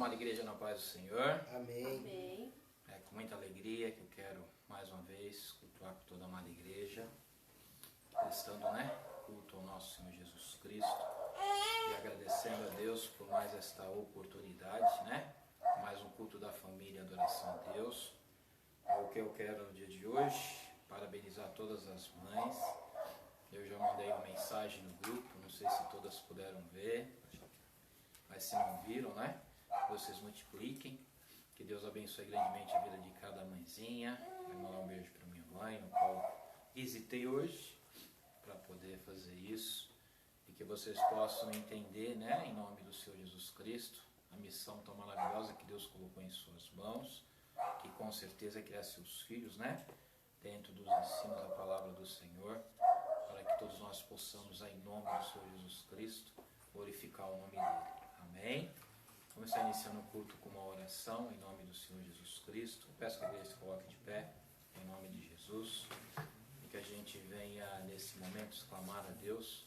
amada igreja, na paz do Senhor. Amém. Amém. É com muita alegria que eu quero mais uma vez cultuar com toda a amada igreja, prestando culto ao nosso Senhor Jesus Cristo e agradecendo a Deus por mais esta oportunidade, mais um culto da família, adoração a Deus. É o que eu quero no dia de hoje, parabenizar todas as mães. Eu já mandei uma mensagem no grupo, não sei se todas puderam ver, mas se não viram, vocês multipliquem. Que Deus abençoe grandemente a vida de cada mãezinha. Vou mandar um beijo para minha mãe, no qual visitei hoje, para poder fazer isso. E que vocês possam entender, em nome do Senhor Jesus Cristo, a missão tão maravilhosa que Deus colocou em suas mãos, que com certeza é criar seus filhos, dentro dos ensinos da palavra do Senhor, para que todos nós possamos, em nome do Senhor Jesus Cristo, glorificar o nome dele. Amém? Vamos estar iniciando o culto com uma oração em nome do Senhor Jesus Cristo. Peço que a igreja se coloque de pé em nome de Jesus e que a gente venha nesse momento exclamar a Deus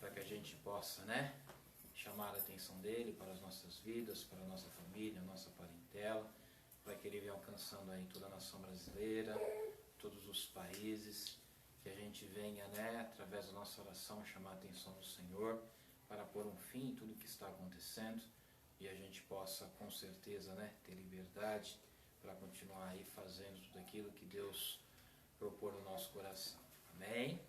para que a gente possa, chamar a atenção dele para as nossas vidas, para a nossa família, a nossa parentela, para que ele venha alcançando aí toda a nação brasileira, todos os países, que a gente venha, através da nossa oração, chamar a atenção do Senhor para pôr um fim em tudo que está acontecendo e a gente possa, com certeza, ter liberdade para continuar aí fazendo tudo aquilo que Deus propôs no nosso coração. Amém?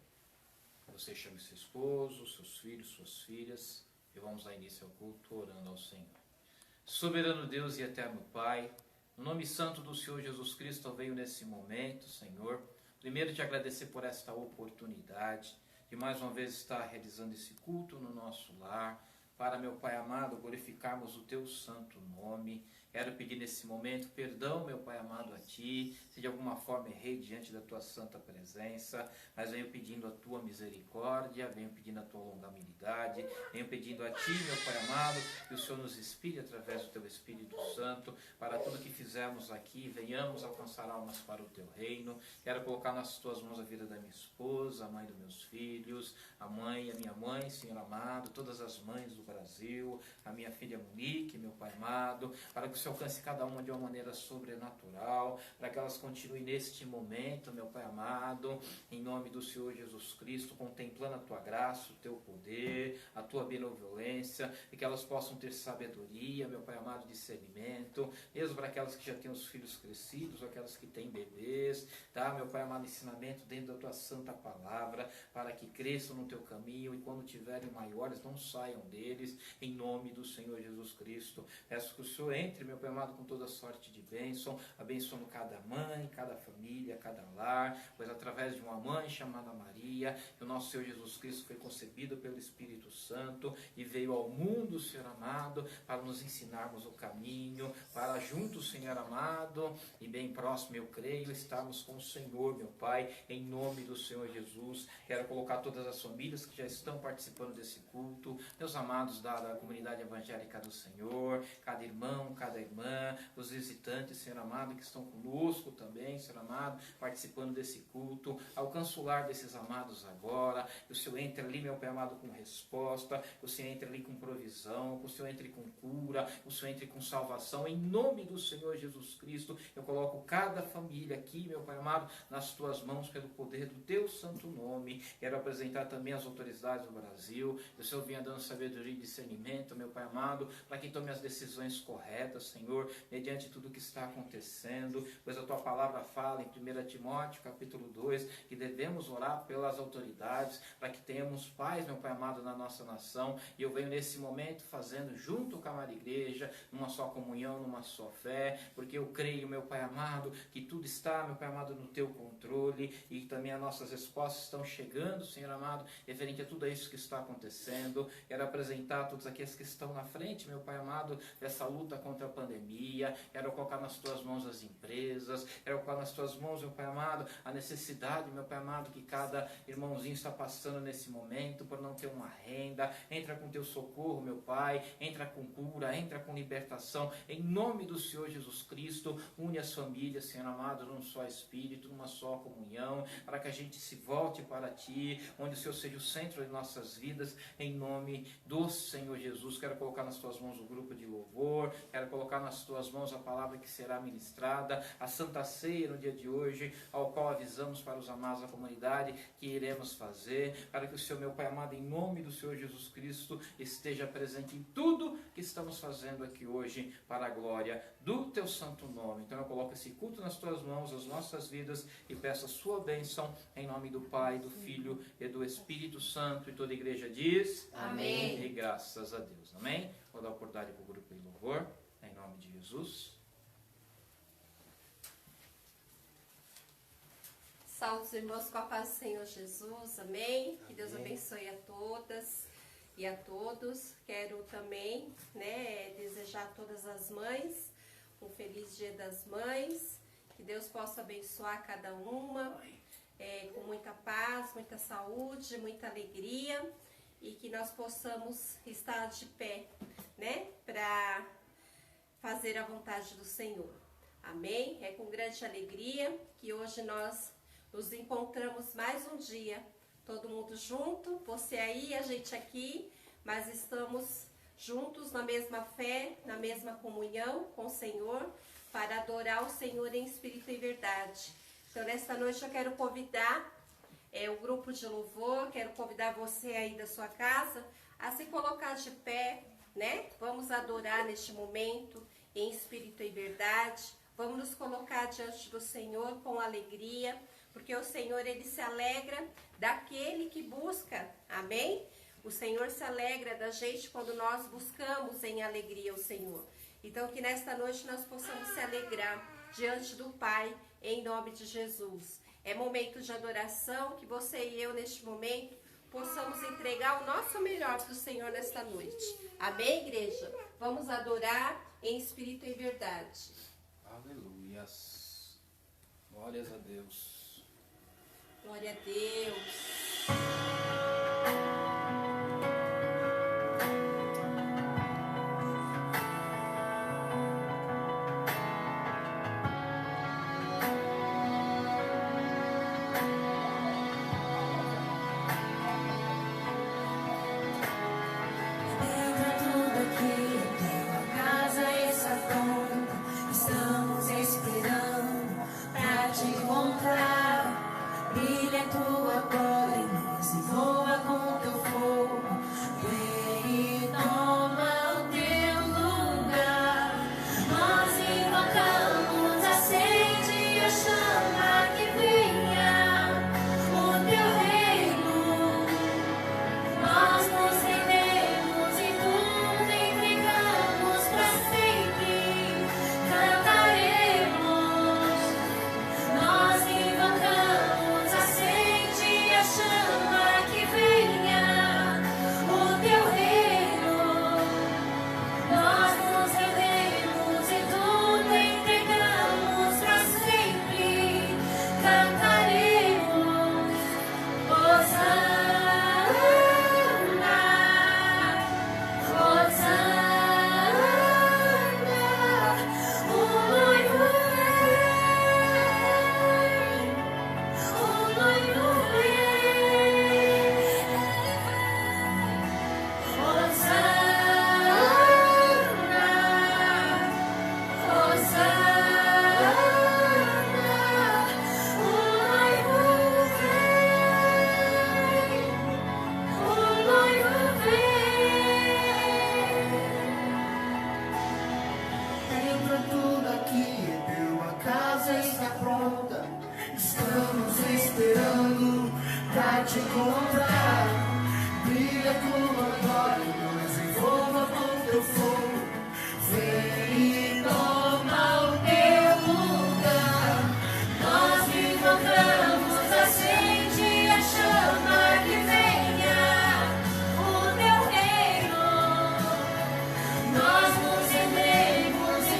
Você chame seu esposo, seus filhos, suas filhas e vamos dar início ao culto orando ao Senhor. Soberano Deus e eterno Pai, no nome santo do Senhor Jesus Cristo, eu venho nesse momento, Senhor, primeiro te agradecer por esta oportunidade de mais uma vez estar realizando esse culto no nosso lar, para, meu Pai amado, glorificarmos o Teu santo nome. Quero pedir nesse momento perdão, meu Pai amado, a Ti, se de alguma forma errei diante da Tua santa presença, mas venho pedindo a Tua misericórdia, venho pedindo a Tua longanimidade, venho pedindo a Ti, meu Pai amado, que o Senhor nos inspire através do Teu Espírito Santo, para tudo que fizermos aqui, venhamos alcançar almas para o Teu reino. Quero colocar nas Tuas mãos a vida da minha esposa, a mãe dos meus filhos, a minha mãe, Senhor amado, todas as mães do Brasil, a minha filha Monique, meu Pai amado, para que o Senhor alcance cada uma de uma maneira sobrenatural, para que elas continuem neste momento, meu Pai amado, em nome do Senhor Jesus Cristo, contemplando a Tua graça, o Teu poder, a Tua benevolência, e que elas possam ter sabedoria, meu Pai amado, discernimento, mesmo para aquelas que já têm os filhos crescidos, ou aquelas que têm bebês, meu Pai amado, ensinamento dentro da Tua santa palavra, para que cresçam no Teu caminho, e quando tiverem maiores, não saiam deles, em nome do Senhor Jesus Cristo. Peço que o Senhor entre, meu Pai amado, com toda sorte de bênção, abençoando cada mãe, cada família, cada lar, pois através de uma mãe chamada Maria, o nosso Senhor Jesus Cristo foi concebido pelo Espírito Santo e veio ao mundo, Senhor amado, para nos ensinarmos o caminho, para juntos, Senhor amado, e bem próximo, eu creio, estarmos com o Senhor, meu Pai, em nome do Senhor Jesus. Quero colocar todas as famílias que já estão participando desse culto, meus amados da comunidade evangélica do Senhor, cada irmão, cada irmã, os visitantes, Senhor amado, que estão conosco também, Senhor amado, participando desse culto. Alcança o lar desses amados agora, que o Senhor entre ali, meu Pai amado, com resposta, que o Senhor entre ali com provisão, que o Senhor entre com cura, que o Senhor entre com salvação, em nome do Senhor Jesus Cristo. Eu coloco cada família aqui, meu Pai amado, nas Tuas mãos, pelo poder do Teu santo nome. Quero apresentar também as autoridades do Brasil, que o Senhor venha dando sabedoria e discernimento, meu Pai amado, para que tome as decisões corretas, Senhor, mediante tudo que está acontecendo, pois a Tua palavra fala em 1 Timóteo, capítulo 2, que devemos orar pelas autoridades, para que tenhamos paz, meu Pai amado, na nossa nação, e eu venho nesse momento fazendo junto com a amada igreja, numa só comunhão, numa só fé, porque eu creio, meu Pai amado, que tudo está, meu Pai amado, no Teu controle, e também as nossas respostas estão chegando, Senhor amado, referente a tudo isso que está acontecendo. Quero apresentar todos aqueles que estão na frente, meu Pai amado, dessa luta contra a pandemia, quero colocar nas tuas mãos as empresas, quero colocar nas tuas mãos, meu Pai amado, a necessidade, meu Pai amado, que cada irmãozinho está passando nesse momento por não ter uma renda. Entra com teu socorro, meu Pai, entra com cura, entra com libertação, em nome do Senhor Jesus Cristo. Une as famílias, Senhor amado, num só espírito, numa só comunhão, para que a gente se volte para Ti, onde o Senhor seja o centro de nossas vidas, em nome do Senhor Jesus. Quero colocar nas Tuas mãos o grupo de louvor, quero colocar nas Tuas mãos a palavra que será ministrada, a Santa Ceia no dia de hoje, ao qual avisamos para os amados da comunidade que iremos fazer, para que o Senhor, meu Pai amado, em nome do Senhor Jesus Cristo, esteja presente em tudo que estamos fazendo aqui hoje, para a glória do Teu santo nome. Então eu coloco esse culto nas Tuas mãos, as nossas vidas, e peço a Sua bênção, em nome do Pai, do Filho e do Espírito Santo. E toda a igreja diz amém. E graças a Deus, amém. Vou dar oportunidade para o grupo de louvor, em nome de Jesus. Salve os irmãos com a paz do Senhor Jesus, amém. Que Deus abençoe a todas e a todos. Quero também, desejar a todas as mães um feliz Dia das Mães. Que Deus possa abençoar cada uma com muita paz, muita saúde, muita alegria, e que nós possamos estar de pé, para fazer a vontade do Senhor. Amém? É com grande alegria que hoje nós nos encontramos mais um dia, todo mundo junto, você aí, a gente aqui, mas estamos juntos na mesma fé, na mesma comunhão com o Senhor, para adorar o Senhor em espírito e verdade. Então, nesta noite eu quero convidar o grupo de louvor, quero convidar você aí da sua casa a se colocar de pé, Vamos adorar neste momento em espírito e verdade. Vamos nos colocar diante do Senhor com alegria, porque o Senhor, Ele se alegra daquele que busca, amém? O Senhor se alegra da gente quando nós buscamos em alegria o Senhor. Então, que nesta noite nós possamos se alegrar diante do Pai, em nome de Jesus. É momento de adoração, que você e eu, neste momento, possamos entregar o nosso melhor para o Senhor nesta noite. Amém, igreja? Vamos adorar em espírito e verdade. Aleluias. Glórias a Deus. Glória a Deus. Brilha tua glória em nós e voa com teu fogo. Vem e toma o teu lugar. Nós invocamos, acende a chama que venha o teu reino. Nós nos rendemos e tudo entregamos para sempre. Cantaremos. Nós invocamos, acende a chama que venha o teu reino. Nós nos rendemos e tudo entregamos para sempre. Cantaremos, Hosana, Hosana, o noivo vem, o noivo vem. Hosana, Hosana, o noivo vem, o noivo vem. Entra tudo aqui, tua casa está pronta. Estamos esperando pra te encontrar. Brilha tua glória, nós envolva com teu fogo. Vem e toma o teu lugar. Nós invocamos, acende a chama que venha o teu reino. Nós nos rendemos e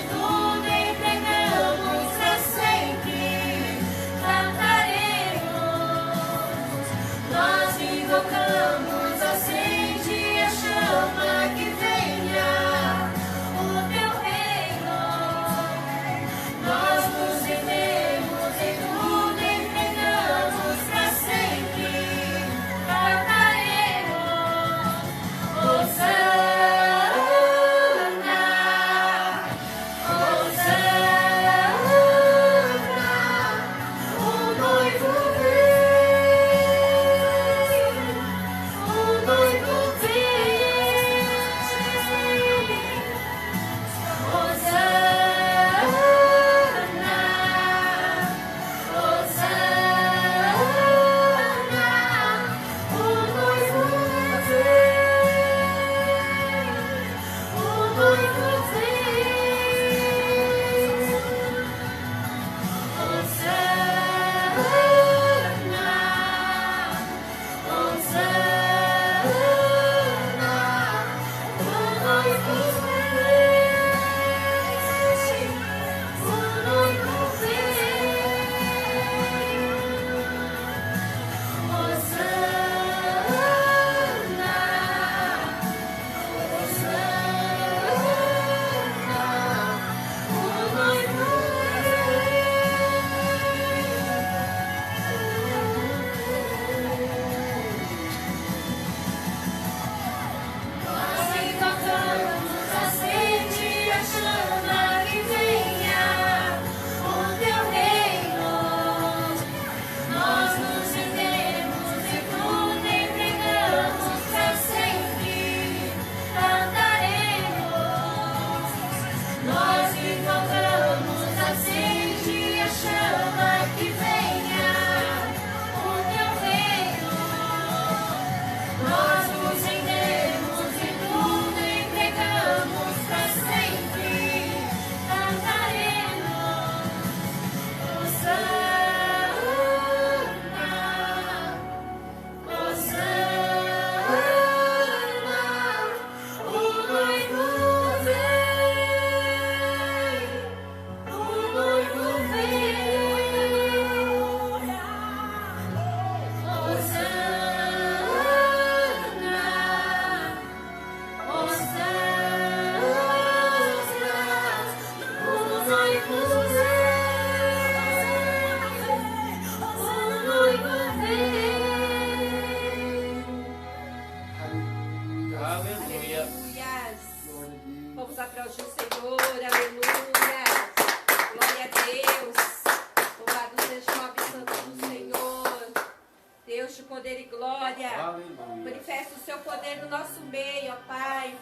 no nosso meio, ó Pai.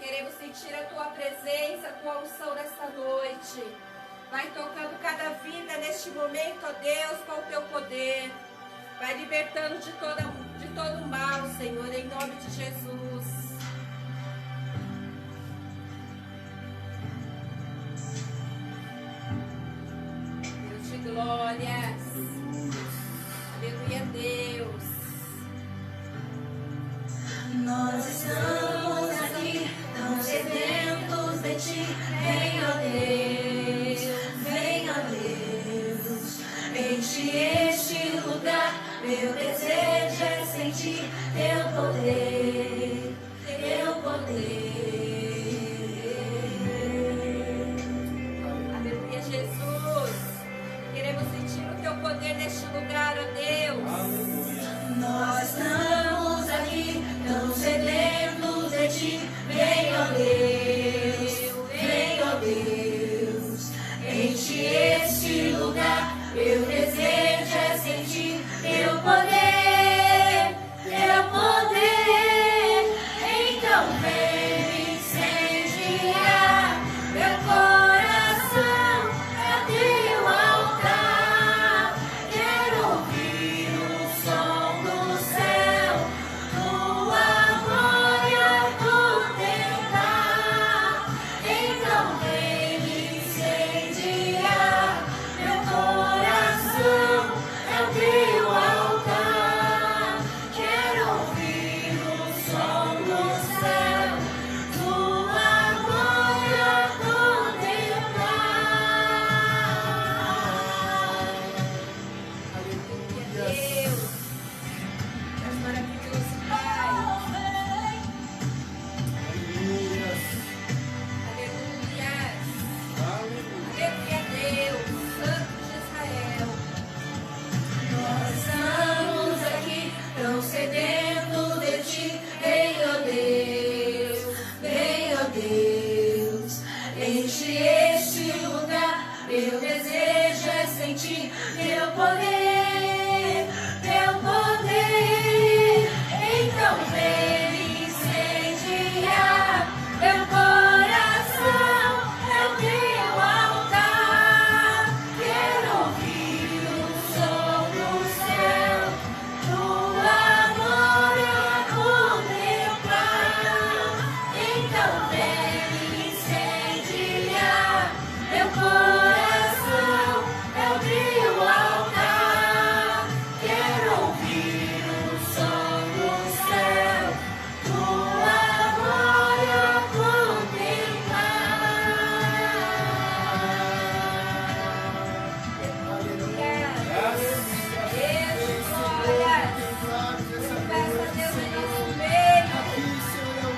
Queremos sentir a Tua presença, a Tua unção nesta noite. Vai tocando cada vida neste momento, ó Deus, com o Teu poder. Vai libertando de todo mal, Senhor, em nome de Jesus. Deus de glórias. Aleluia, Deus. Nós estamos aqui, tão sedentos de Ti. Vem, ó Deus, enche este lugar. Meu desejo é sentir Teu poder, Teu poder. Aleluia, Jesus. Queremos sentir o Teu poder neste lugar, ó Deus. Nós estamos aqui, tão sedentos de Ti. Vem, ó Deus, enche este lugar. Meu desejo é sentir Teu poder, Teu poder. Então vem me incendiar meu coração, é Teu altar. Quero ouvir o som do céu, Tua glória contemplar. Então vem me incendiar meu coração, é o Teu altar. Quero ouvir o som do céu, Tua glória contemplar. Deus, és maravilhoso, Pai. Aleluia. Aleluia, Deus, Santo de Israel. Nós estamos aqui, tão sedentos de Ti. Vem, ó Deus, enche este lugar. Meu desejo é sentir Teu poder, Teu poder. Então vem me incendiar meu coração, é o Teu altar. Quero ouvir o som do céu, Tua glória contemplar. Então vem me incendiar meu coração, é o Teu altar. Quero ouvir o som do céu, Tua glória contemplar. Deus, glória. Peça a Deus em nosso meio.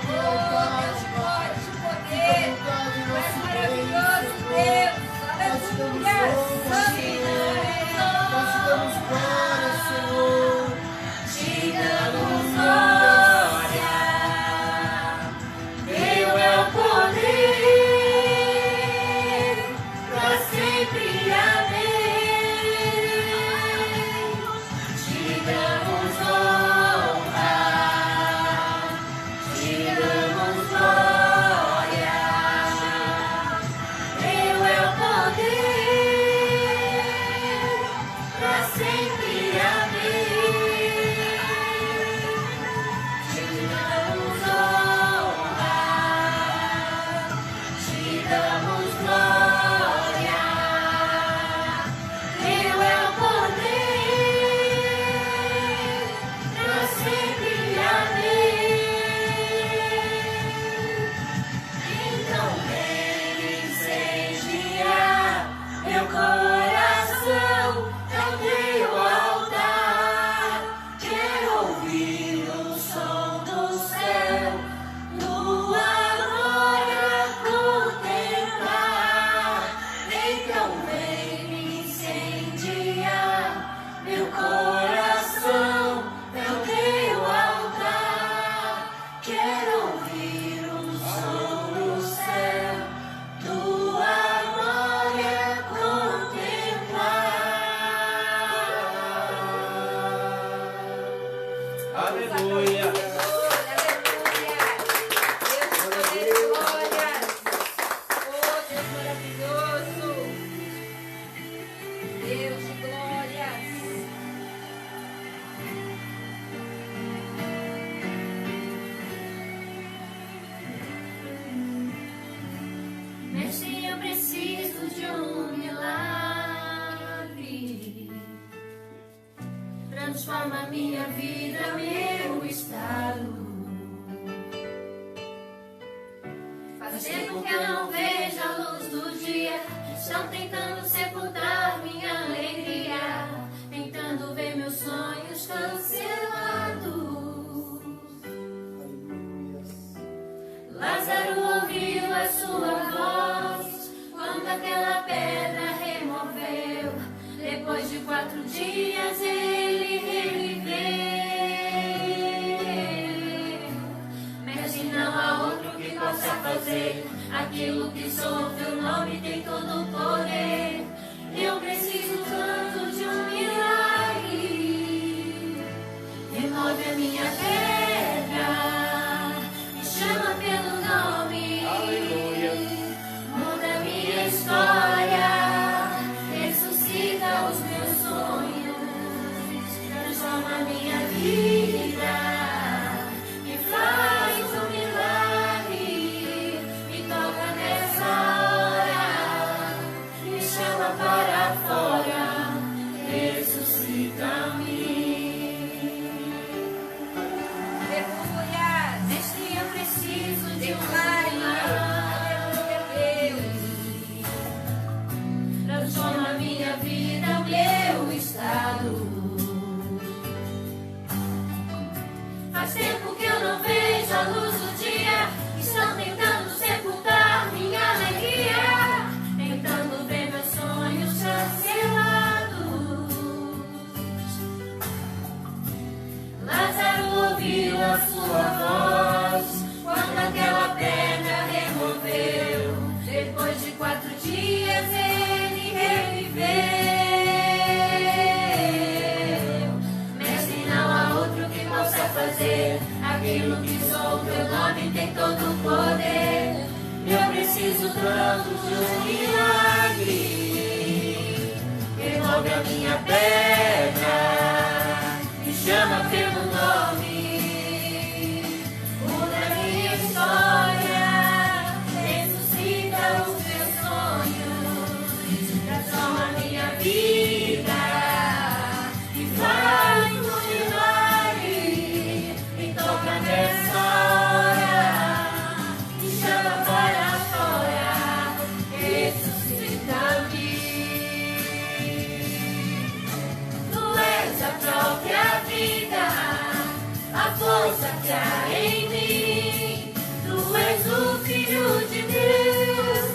Oh, Deus de glória, de poder. Tu és maravilhoso, Deus. Aleluia. Nós te damos glória, Senhor. Te damos glória, Teu é o poder, pra sempre, amém. Te damos honra, te damos glória, Teu é o poder, pra sempre, amém. Te damos honra, te damos glória, Teu é o poder, pra sempre, amém. Então vem me incendiar meu coração, é o Teu altar. Quero ouvir o som do céu, Tua glória contemplar. Então vem me incendiar meu coração, é o Teu altar. Quero ouvir o som do céu, Tua glória contemplar. Aleluia. Aleluia. transforma minha vida, meu estado. Faz tempo que eu não vejo a luz do dia, estão tentando sepultar minha alegria, tentando ver meus sonhos cancelados. Lázaro ouviu a sua voz quando aquela pedra removeu. Depois de 4 dias ele reviveu. Mas não há outro que possa fazer aquilo que sou, teu nome tem todo o poder. Eu preciso tanto de um milagre. Remove a minha pedra, me chama pelo nome. Aleluia. Muda minha história, ressuscita os meus sonhos, transforma minha vida, me faz um milagre, me toca nessa hora, me chama para fora, ressuscita-me. Aleluia. Mestre, eu preciso de um milagre. Transforma minha vida, meu estado. Faz tempo que eu não vejo a luz do dia, estão tentando sepultar minha alegria, tentando ver meus sonhos cancelados. Lázaro ouviu a sua voz quando aquela pedra removeu. Depois de 4 dias ele reviveu. Mestre, não há outro que possa fazer aquilo que sou, teu nome tem todo o poder. Eu preciso tanto de um milagre. Remove a minha pedra, me chama pelo nome. Muda minha história, ressuscita os meus sonhos, transforma minha vida, me faz um milagre, me toca nessa hora, me chama para fora, ressuscita-me. Tu és a própria vida, a força que há em mim. Tu és o Filho de Deus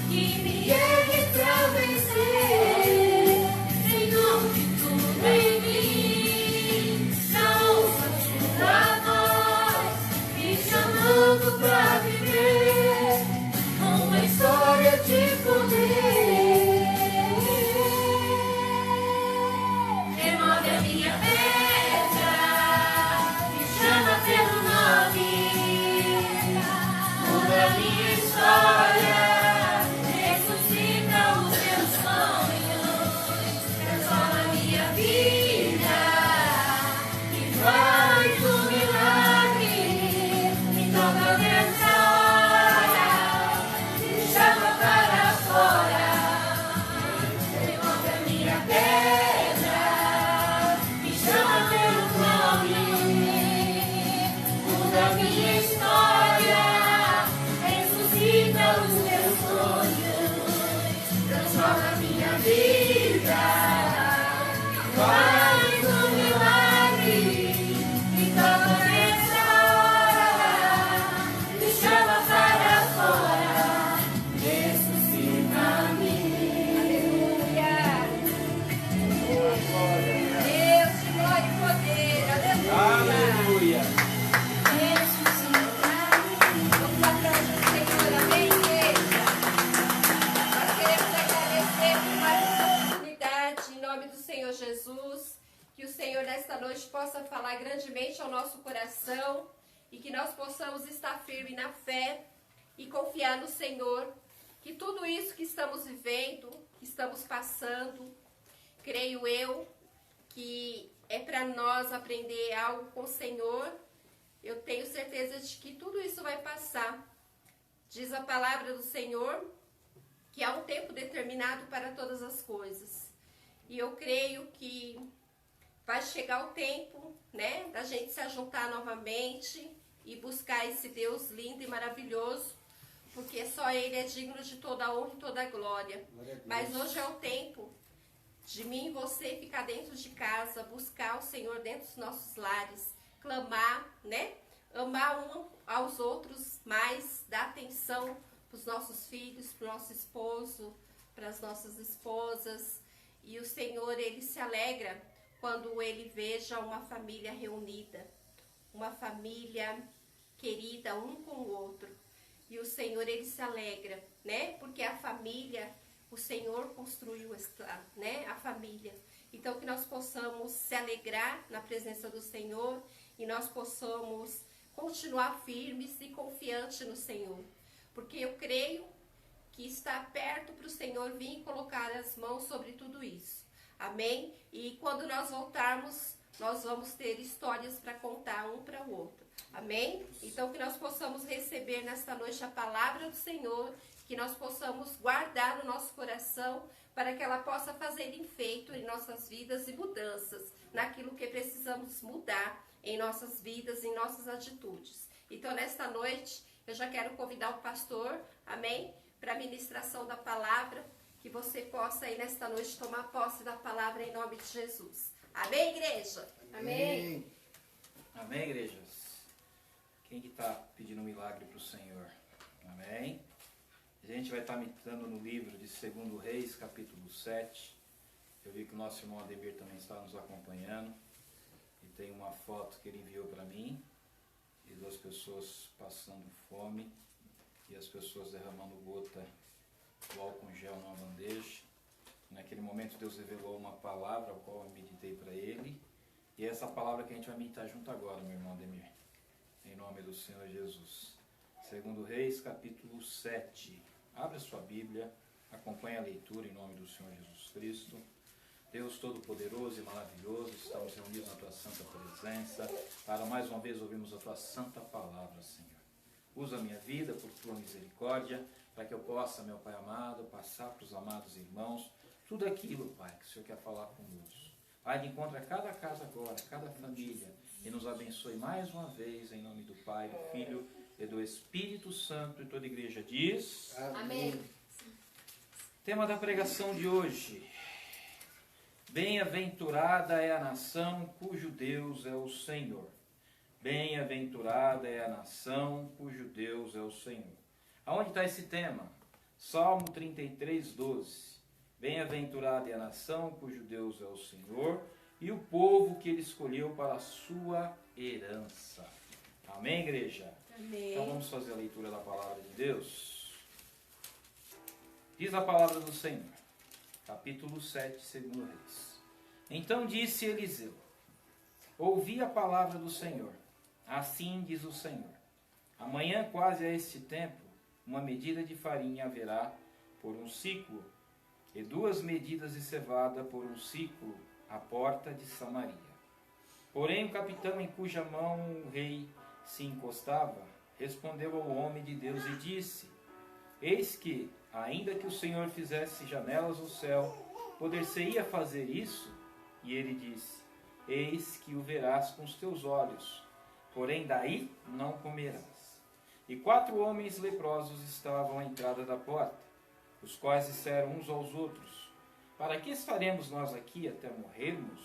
que me ergue pra vencer. Senhor de tudo em mim, já ouço a tua voz me chamando pra viver uma história de poder. Remove a minha pedra, me chama pelo nome. Muda minha história, ressuscita os meus sonhos, transforma minha vida, me faz um milagre, me toca nessa hora, me chama para fora. Remove a minha pedra, me chama pelo nome. Muda minha história, ressuscita os meus sonhos, transforma minha vida, faz um milagre, me toca nessa hora, me chama para fora, ressuscita-me. Aleluia. Deus de glória e poder. Aleluia. Aleluia. Vamos aplaudir o Senhor, amém, igreja? Nós queremos agradecer por mais essa oportunidade, em nome do Senhor Jesus, que o Senhor nesta noite possa falar grandemente ao nosso coração e que nós possamos estar firmes na fé e confiar no Senhor, que tudo isso que estamos vivendo, que estamos passando, creio eu, que é para nós aprender algo com o Senhor. Eu tenho certeza de que tudo isso vai passar. Diz a palavra do Senhor que há um tempo determinado para todas as coisas. E eu creio que vai chegar o tempo, né, da gente se ajuntar novamente e buscar esse Deus lindo e maravilhoso, porque só Ele é digno de toda a honra e toda a glória. Mas hoje é o tempo de mim e você ficar dentro de casa, buscar o Senhor dentro dos nossos lares, clamar, né? Amar um aos outros mais, dar atenção para os nossos filhos, para o nosso esposo, para as nossas esposas. E o Senhor, Ele se alegra quando Ele veja uma família reunida, uma família querida um com o outro. E o Senhor, Ele se alegra, né? Porque a família, o Senhor construiu esta, né? A família. Então, que nós possamos se alegrar na presença do Senhor e nós possamos continuar firmes e confiantes no Senhor. Porque eu creio que está perto para o Senhor vir e colocar as mãos sobre tudo isso. Amém? E quando nós voltarmos, nós vamos ter histórias para contar um para o outro. Amém? Então, que nós possamos receber nesta noite a palavra do Senhor, que nós possamos guardar no nosso coração, para que ela possa fazer efeito em nossas vidas e mudanças, naquilo que precisamos mudar em nossas vidas, em nossas atitudes. Então, nesta noite, eu já quero convidar o pastor, amém? Para a ministração da palavra, que você possa aí nesta noite tomar posse da palavra em nome de Jesus. Amém, igreja? Amém. Amém, igrejas? Quem que está pedindo um milagre para o Senhor? Amém? A gente vai estar meditando no livro de 2 Reis, capítulo 7. Eu vi que o nosso irmão Ademir também está nos acompanhando. E tem uma foto que ele enviou para mim, de 2 pessoas passando fome, e as pessoas derramando gota do álcool gel numa bandeja. Naquele momento Deus revelou uma palavra, a qual eu meditei para ele. E essa palavra que a gente vai meditar junto agora, meu irmão Ademir. Em nome do Senhor Jesus. 2 Reis, capítulo 7. Abra sua Bíblia, acompanhe a leitura em nome do Senhor Jesus Cristo. Deus Todo-Poderoso e maravilhoso, estamos reunidos na Tua Santa Presença, para mais uma vez ouvirmos a Tua Santa Palavra, Senhor. Usa a minha vida por Tua misericórdia, para que eu possa, meu Pai amado, passar para os amados irmãos, tudo aquilo, Pai, que o Senhor quer falar conosco. Pai, encontra cada casa agora, cada família, e nos abençoe mais uma vez, em nome do Pai, do Filho e do Espírito Santo. E toda a igreja diz... Amém. Tema da pregação de hoje. Bem-aventurada é a nação cujo Deus é o Senhor. Bem-aventurada é a nação cujo Deus é o Senhor. Aonde está esse tema? Salmo 33, 12. Bem-aventurada é a nação cujo Deus é o Senhor, e o povo que Ele escolheu para a sua herança. Amém, igreja? Amém. Então vamos fazer a leitura da palavra de Deus. Diz a palavra do Senhor, capítulo 7, 2 Reis. Então disse Eliseu: ouvi a palavra do Senhor. Assim diz o Senhor: amanhã, quase a este tempo, uma medida de farinha haverá por um ciclo, e 2 medidas de cevada por um ciclo, à porta de Samaria. Porém o capitão em cuja mão o rei se encostava, respondeu ao homem de Deus e disse: eis que, ainda que o Senhor fizesse janelas no céu, poder-se-ia fazer isso? E ele disse: eis que o verás com os teus olhos, porém daí não comerás. E 4 homens leprosos estavam à entrada da porta, os quais disseram uns aos outros: para que estaremos nós aqui até morrermos?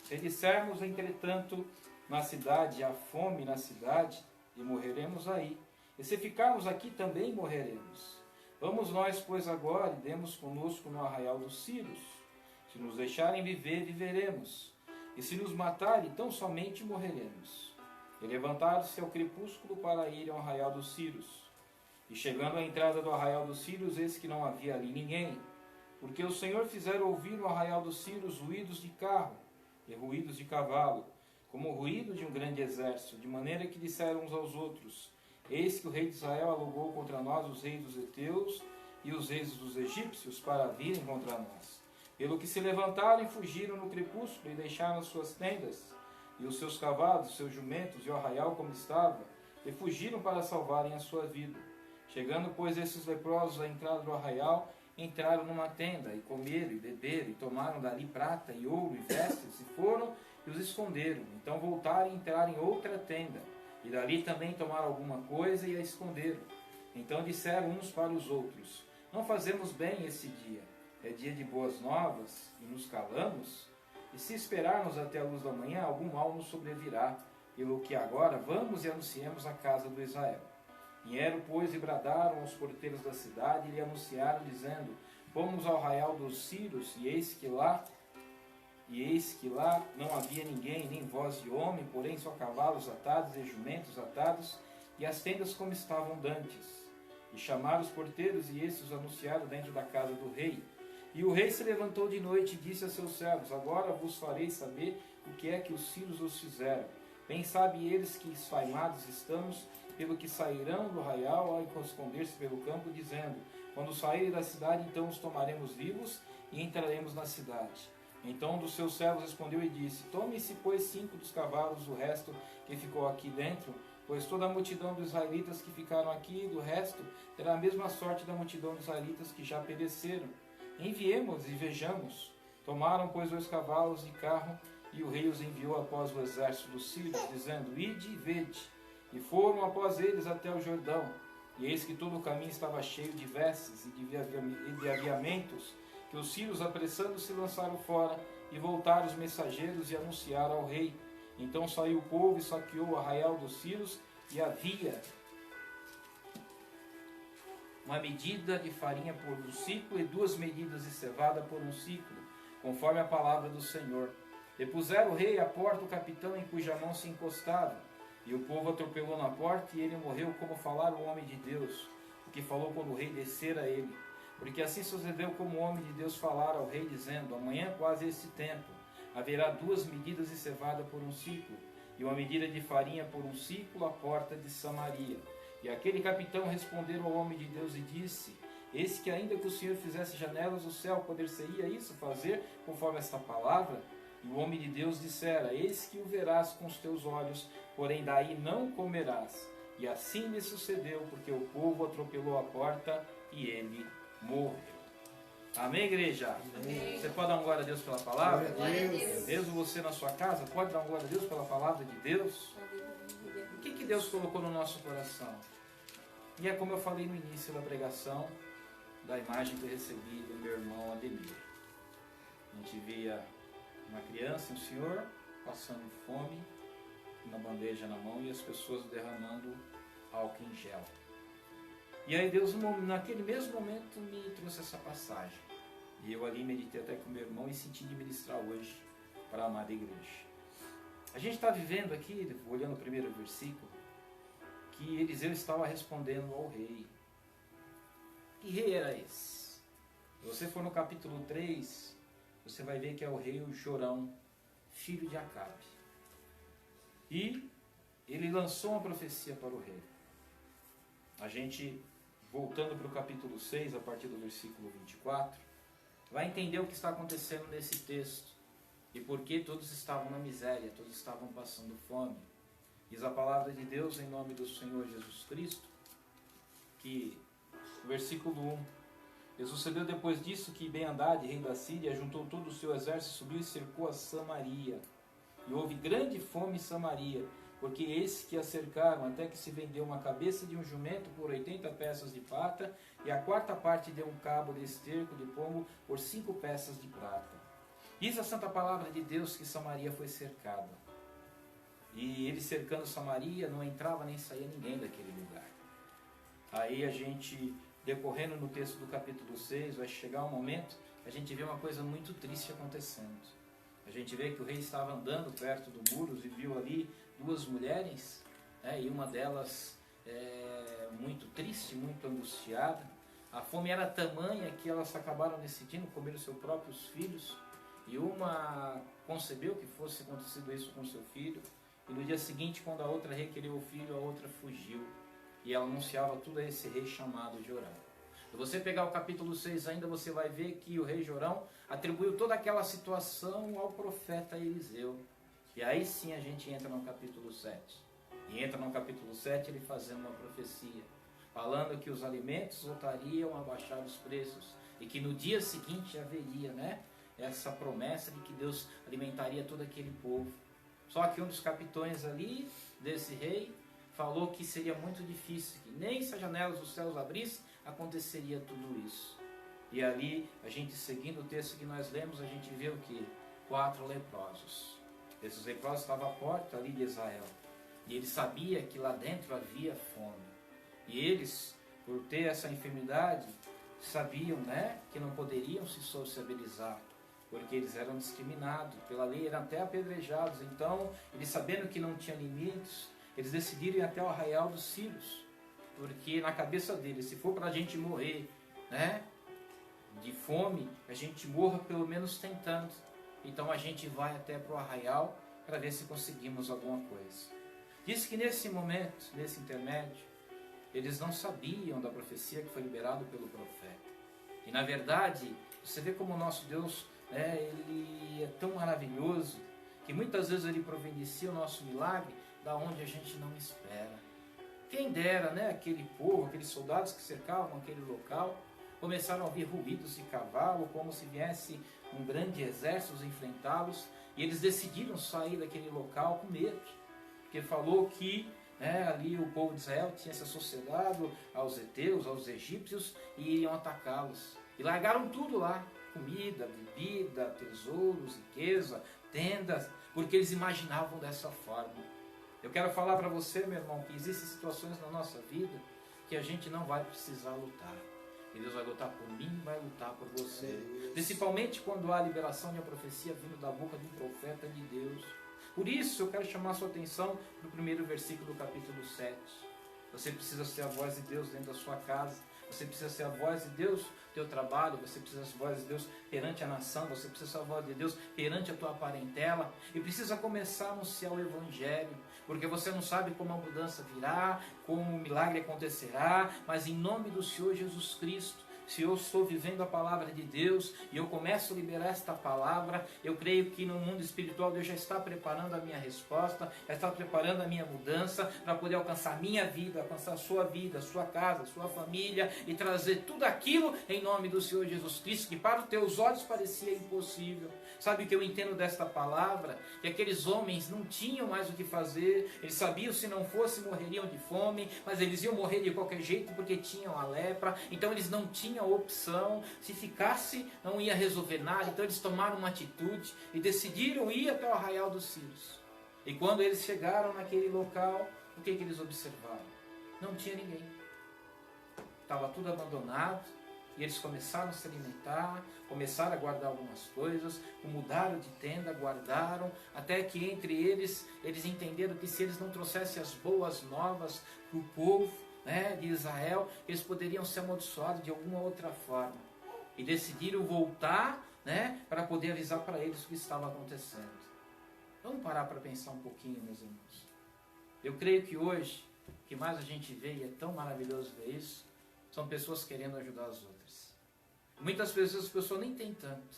Se dissermos, entretanto, na cidade, há fome na cidade, e morreremos aí. E se ficarmos aqui, também morreremos. Vamos nós, pois, agora, e demos conosco no arraial dos Círios. Se nos deixarem viver, viveremos. E se nos matarem, tão somente morreremos. E levantaram-se ao crepúsculo para irem ao arraial dos Círios. E chegando à entrada do arraial dos Círios, eis que não havia ali ninguém, porque o Senhor fizera ouvir no arraial dos Círios ruídos de carro e ruídos de cavalo, como o ruído de um grande exército, de maneira que disseram uns aos outros: eis que o rei de Israel alugou contra nós os reis dos heteus e os reis dos egípcios para virem contra nós. Pelo que se levantaram e fugiram no crepúsculo e deixaram as suas tendas, e os seus cavalos, os seus jumentos e o arraial como estava, e fugiram para salvarem a sua vida. Chegando, pois, esses leprosos à entrada do arraial, entraram numa tenda, e comeram, e beberam, e tomaram dali prata e ouro e vestes, e foram e os esconderam. Então voltaram e entraram em outra tenda, e dali também tomaram alguma coisa e a esconderam. Então disseram uns para os outros: não fazemos bem esse dia, é dia de boas novas, e nos calamos? E se esperarmos até a luz da manhã, algum mal nos sobrevirá, pelo que agora vamos e anunciemos a casa do Israel. Vieram, pois, e bradaram aos porteiros da cidade, e lhe anunciaram, dizendo: fomos ao arraial dos Círios, e eis que lá não havia ninguém, nem voz de homem, porém só cavalos atados e jumentos atados, e as tendas como estavam dantes. E chamaram os porteiros, e estes os anunciaram dentro da casa do rei. E o rei se levantou de noite e disse a seus servos: agora vos farei saber o que é que os sírios os fizeram. Bem sabem eles que esfaimados estamos, pelo que sairão do arraial a esconder-se pelo campo, dizendo: quando saírem da cidade, então os tomaremos vivos e entraremos na cidade. Então um dos seus servos respondeu e disse: tome-se, pois, 5 dos cavalos, o resto que ficou aqui dentro, pois toda a multidão dos israelitas que ficaram aqui, do resto, terá a mesma sorte da multidão dos israelitas que já pereceram. Enviemos e vejamos. Tomaram, pois, 2 cavalos e carro, e o rei os enviou após o exército dos sírios, dizendo: ide e vede. E foram após eles até o Jordão. E eis que todo o caminho estava cheio de vestes e de aviamentos, que os sírios, apressando-se, lançaram fora, e voltaram os mensageiros e anunciaram ao rei. Então saiu o povo e saqueou o arraial dos sírios, e havia uma medida de farinha por um ciclo e 2 medidas de cevada por um ciclo, conforme a palavra do Senhor. E puseram o rei à porta o capitão em cuja mão se encostava. E o povo atropelou na porta, e ele morreu como falara o homem de Deus, o que falou quando o rei descera a ele. Porque assim sucedeu como o homem de Deus falara ao rei, dizendo: amanhã, quase este tempo, haverá 2 medidas de cevada por um ciclo, e 1 medida de farinha por um ciclo à porta de Samaria. E aquele capitão respondeu ao homem de Deus e disse: eis que ainda que o Senhor fizesse janelas do céu, poder-se-ia isso fazer conforme esta palavra? E o homem de Deus dissera: eis que o verás com os teus olhos, porém daí não comerás. E assim lhe sucedeu, porque o povo atropelou a porta e ele morreu. Amém, igreja? Amém. Você pode dar um glória a Deus pela palavra? Glória a Deus. Mesmo você na sua casa, pode dar um glória a Deus pela palavra de Deus? O que Deus colocou no nosso coração? E é como eu falei no início da pregação, da imagem que eu recebi do meu irmão Ademir. A gente via uma criança, um senhor, passando fome, uma bandeja na mão, e as pessoas derramando álcool em gel. E aí Deus, naquele mesmo momento, me trouxe essa passagem. E eu ali meditei até com meu irmão e senti de ministrar hoje para a amada igreja. A gente está vivendo aqui, olhando o primeiro versículo, que Eliseu estava respondendo ao rei. Que rei era esse? Se você for no capítulo 3, você vai ver que é o rei Jorão, filho de Acabe. E ele lançou uma profecia para o rei. A gente, voltando para o capítulo 6, a partir do versículo 24, vai entender o que está acontecendo nesse texto. E por que todos estavam na miséria, todos estavam passando fome. Diz a palavra de Deus em nome do Senhor Jesus Cristo, que, no versículo 1, e sucedeu depois disso que Ben-Hadad, rei da Síria, juntou todo o seu exército, subiu e cercou a Samaria. E houve grande fome em Samaria, porque eis que a cercaram, até que se vendeu uma cabeça de um jumento por 80 peças de prata, e a 4ª parte de um cabo de esterco de pombo por 5 peças de prata. Diz a santa palavra de Deus que Samaria foi cercada. E ele cercando Samaria, não entrava nem saía ninguém daquele lugar. Aí a gente, decorrendo no texto do capítulo 6, vai chegar um momento que a gente vê uma coisa muito triste acontecendo. A gente vê que o rei estava andando perto do muro e viu ali 2 mulheres, né, e uma delas muito triste, muito angustiada. A fome era tamanha que elas acabaram decidindo comer os seus próprios filhos, e uma concebeu que fosse acontecido isso com seu filho, e no dia seguinte, quando a outra requeriu o filho, a outra fugiu, e ela anunciava tudo a esse rei chamado Jorão. Se você pegar o capítulo 6 ainda, você vai ver que o rei Jorão atribuiu toda aquela situação ao profeta Eliseu. E aí sim a gente entra no capítulo 7. E entra no capítulo 7 ele fazendo uma profecia, falando que os alimentos voltariam a baixar os preços, e que no dia seguinte haveria, essa promessa de que Deus alimentaria todo aquele povo. Só que um dos capitães ali, desse rei, falou que seria muito difícil, que nem se as janelas dos céus abrissem, aconteceria tudo isso. E ali, a gente seguindo o texto que nós lemos, a gente vê o que? 4 leprosos. Esses leprosos estavam à porta ali de Israel. E ele sabia que lá dentro havia fome. E eles, por ter essa enfermidade, sabiam, né, que não poderiam se sociabilizar, porque eles eram discriminados. Pela lei eram até apedrejados. Então, eles sabendo que não tinham limites, eles decidiram ir até o arraial dos Círios. Porque na cabeça deles, se for para a gente morrer, né, de fome, a gente morra pelo menos tentando. Então a gente vai até para o arraial para ver se conseguimos alguma coisa. Diz que nesse momento, nesse intermédio, eles não sabiam da profecia que foi liberada pelo profeta. E na verdade, você vê como o nosso Deus, né, ele é tão maravilhoso, que muitas vezes ele providencia o nosso milagre da onde a gente não espera. Quem dera, né, aquele povo, aqueles soldados que cercavam aquele local, começaram a ouvir ruídos de cavalo, como se viesse um grande exército enfrentá-los, e eles decidiram sair daquele local com medo, porque falou que, né, ali o povo de Israel tinha se associado aos heteus, aos egípcios, e iriam atacá-los. E largaram tudo lá, comida, bebida, tesouros, riqueza, tendas, porque eles imaginavam dessa forma. Eu quero falar para você, meu irmão, que existem situações na nossa vida que a gente não vai precisar lutar. E Deus vai lutar por mim, vai lutar por você. Principalmente quando há liberação de uma profecia vindo da boca de um profeta de Deus. Por isso eu quero chamar a sua atenção para o primeiro versículo do capítulo 7. Você precisa ser a voz de Deus dentro da sua casa. Você precisa ser a voz de Deus no teu trabalho. Você precisa ser a voz de Deus perante a nação. Você precisa ser a voz de Deus perante a tua parentela. E precisa começar a anunciar o Evangelho. Porque você não sabe como a mudança virá, como o milagre acontecerá. Mas em nome do Senhor Jesus Cristo, se eu estou vivendo a palavra de Deus e eu começo a liberar esta palavra, eu creio que no mundo espiritual Deus já está preparando a minha resposta, já está preparando a minha mudança para poder alcançar a minha vida, alcançar a sua casa, a sua família e trazer tudo aquilo em nome do Senhor Jesus Cristo, que para os teus olhos parecia impossível. Sabe o que eu entendo desta palavra? Que aqueles homens não tinham mais o que fazer, eles sabiam se não fosse morreriam de fome, mas eles iam morrer de qualquer jeito porque tinham a lepra, então eles não tinham opção, se ficasse não ia resolver nada, então eles tomaram uma atitude e decidiram ir até o arraial dos Círios. E quando eles chegaram naquele local, o que eles observaram? Não tinha ninguém, estava tudo abandonado, e eles começaram a se alimentar, começaram a guardar algumas coisas, mudaram de tenda, guardaram, até que entre eles entenderam que se eles não trouxessem as boas novas para o povo, né, de Israel, eles poderiam ser amaldiçoados de alguma outra forma. E decidiram voltar, né, para poder avisar para eles o que estava acontecendo. Vamos parar para pensar um pouquinho, meus irmãos. Eu creio que hoje, o que mais a gente vê, e é tão maravilhoso ver isso, são pessoas querendo ajudar as outras. Muitas vezes as pessoas nem têm tanto,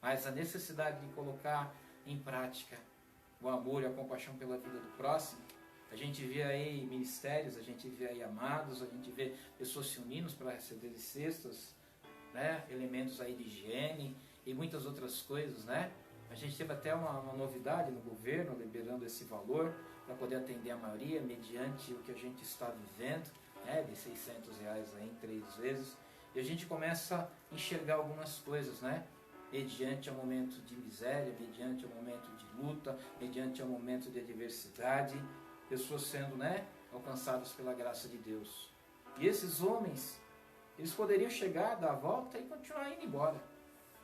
mas a necessidade de colocar em prática o amor e a compaixão pela vida do próximo. A gente vê aí ministérios, a gente vê aí amados, a gente vê pessoas se unindo para receber cestas, né, elementos aí de higiene e muitas outras coisas, né? A gente teve até uma novidade no governo, liberando esse valor para poder atender a maioria, mediante o que a gente está vivendo, né, de R$600 aí em 3 vezes. E a gente começa a enxergar algumas coisas, né? Mediante o momento de miséria, mediante o momento de luta, mediante o momento de adversidade, pessoas sendo, né, alcançadas pela graça de Deus. E esses homens, eles poderiam chegar, dar a volta e continuar indo embora.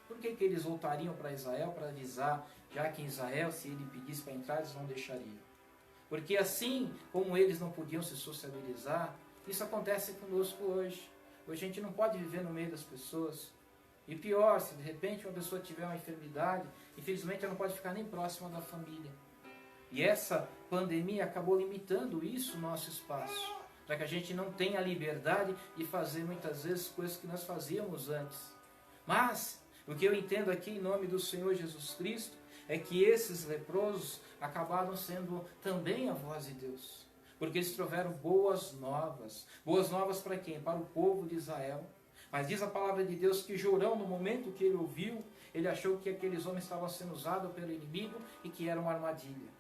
Por que eles voltariam para Israel para avisar, já que em Israel, se ele pedisse para entrar, eles não deixariam? Porque assim como eles não podiam se sociabilizar, isso acontece conosco hoje. Hoje a gente não pode viver no meio das pessoas. E pior, se de repente uma pessoa tiver uma enfermidade, infelizmente ela não pode ficar nem próxima da família. E essa pandemia acabou limitando isso, nosso espaço, para que a gente não tenha a liberdade de fazer muitas vezes coisas que nós fazíamos antes. Mas o que eu entendo aqui em nome do Senhor Jesus Cristo é que esses leprosos acabaram sendo também a voz de Deus, porque eles trouxeram boas novas. Boas novas para quem? Para o povo de Israel. Mas diz a palavra de Deus que Jorão, no momento que ele ouviu, ele achou que aqueles homens estavam sendo usados pelo inimigo e que era uma armadilha.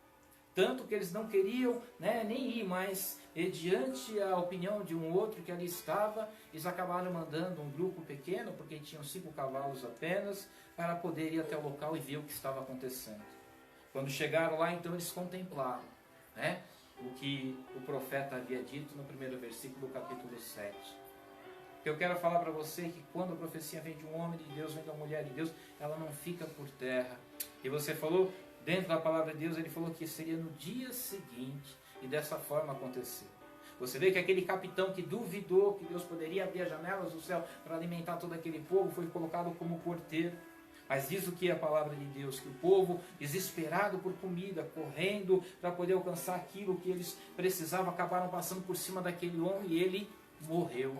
Tanto que eles não queriam, né, nem ir, mas diante a opinião de um outro que ali estava, eles acabaram mandando um grupo pequeno, porque tinham 5 cavalos apenas, para poder ir até o local e ver o que estava acontecendo. Quando chegaram lá, então eles contemplaram, né, o que o profeta havia dito no primeiro versículo do capítulo 7. O que eu quero falar para você é que quando a profecia vem de um homem de Deus, vem de uma mulher de Deus, ela não fica por terra. E você falou, dentro da palavra de Deus, ele falou que seria no dia seguinte, e dessa forma aconteceu. Você vê que aquele capitão que duvidou que Deus poderia abrir as janelas do céu para alimentar todo aquele povo, foi colocado como porteiro. Mas diz o que é a palavra de Deus, que o povo, desesperado por comida, correndo para poder alcançar aquilo que eles precisavam, acabaram passando por cima daquele homem e ele morreu.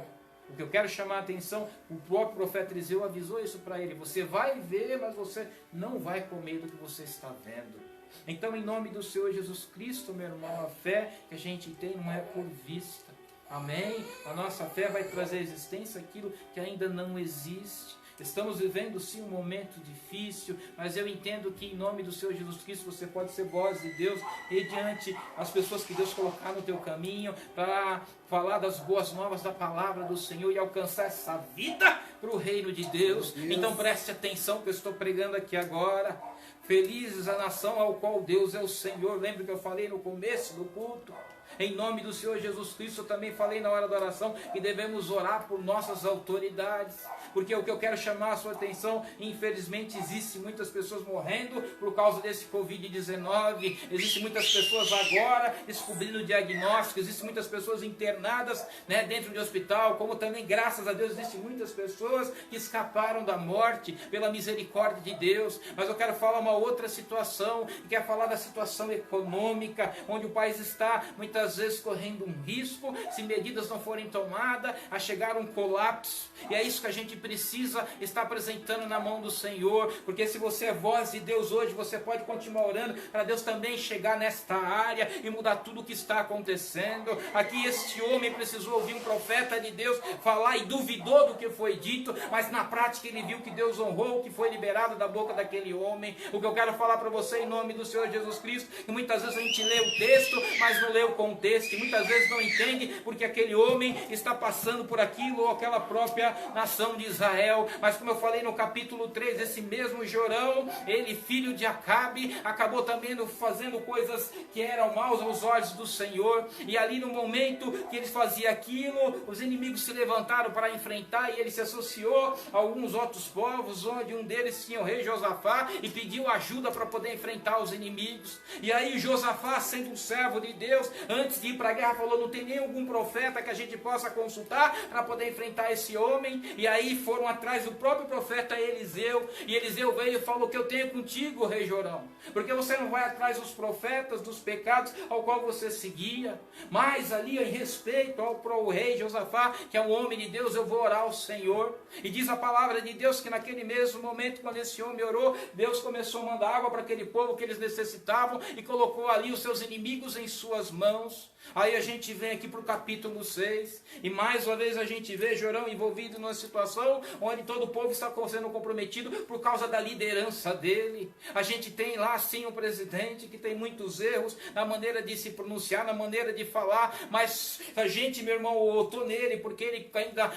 O que eu quero chamar a atenção, o próprio profeta Eliseu avisou isso para ele: você vai ver, mas você não vai comer do que você está vendo. Então, em nome do Senhor Jesus Cristo, meu irmão, a fé que a gente tem não é por vista. Amém? A nossa fé vai trazer à existência aquilo que ainda não existe. Estamos vivendo sim um momento difícil, mas eu entendo que em nome do Senhor Jesus Cristo você pode ser voz de Deus mediante as pessoas que Deus colocar no teu caminho para falar das boas novas da palavra do Senhor e alcançar essa vida para o reino de Deus. Então preste atenção que eu estou pregando aqui agora. Felizes a nação ao qual Deus é o Senhor. Lembra que eu falei no começo do culto? Em nome do Senhor Jesus Cristo, eu também falei na hora da oração que devemos orar por nossas autoridades. Porque o que eu quero chamar a sua atenção, infelizmente existem muitas pessoas morrendo por causa desse Covid-19. Existem muitas pessoas agora descobrindo o diagnóstico. Existem muitas pessoas internadas, né, dentro de hospital. Como também, graças a Deus, existem muitas pessoas que escaparam da morte pela misericórdia de Deus. Mas eu quero falar uma outra situação, que é falar da situação econômica, onde o país está muitas vezes correndo um risco, se medidas não forem tomadas, a chegar a um colapso. E é isso que a gente precisa estar apresentando na mão do Senhor, porque se você é voz de Deus hoje, você pode continuar orando para Deus também chegar nesta área e mudar tudo o que está acontecendo. Aqui este homem precisou ouvir um profeta de Deus falar e duvidou do que foi dito, mas na prática ele viu que Deus honrou o que foi liberado da boca daquele homem. O que eu quero falar para você em nome do Senhor Jesus Cristo, que muitas vezes a gente lê o texto, mas não lê o contexto, e muitas vezes não entende porque aquele homem está passando por aquilo ou aquela própria nação de Israel. Mas como eu falei no capítulo 3, esse mesmo Jorão, ele filho de Acabe, acabou também fazendo coisas que eram maus aos olhos do Senhor, e ali no momento que eles faziam aquilo, os inimigos se levantaram para enfrentar, e ele se associou a alguns outros povos, onde um deles tinha o rei Josafá, e pediu ajuda para poder enfrentar os inimigos. E aí Josafá, sendo um servo de Deus, antes de ir para a guerra, falou: não tem nem algum profeta que a gente possa consultar para poder enfrentar esse homem? E aí foram atrás do próprio profeta Eliseu, e Eliseu veio e falou: que eu tenho contigo, rei Jorão, porque você não vai atrás dos profetas, dos pecados ao qual você seguia, mas ali em respeito ao rei Josafá, que é um homem de Deus, eu vou orar ao Senhor. E diz a palavra de Deus que naquele mesmo momento, quando esse homem orou, Deus começou a mandar água para aquele povo que eles necessitavam, e colocou ali os seus inimigos em suas mãos. Aí a gente vem aqui para o capítulo 6, e mais uma vez a gente vê Jorão envolvido numa situação onde todo o povo está sendo comprometido por causa da liderança dele. A gente tem lá sim um presidente que tem muitos erros na maneira de se pronunciar, na maneira de falar, mas a gente, meu irmão, votou nele porque ele ainda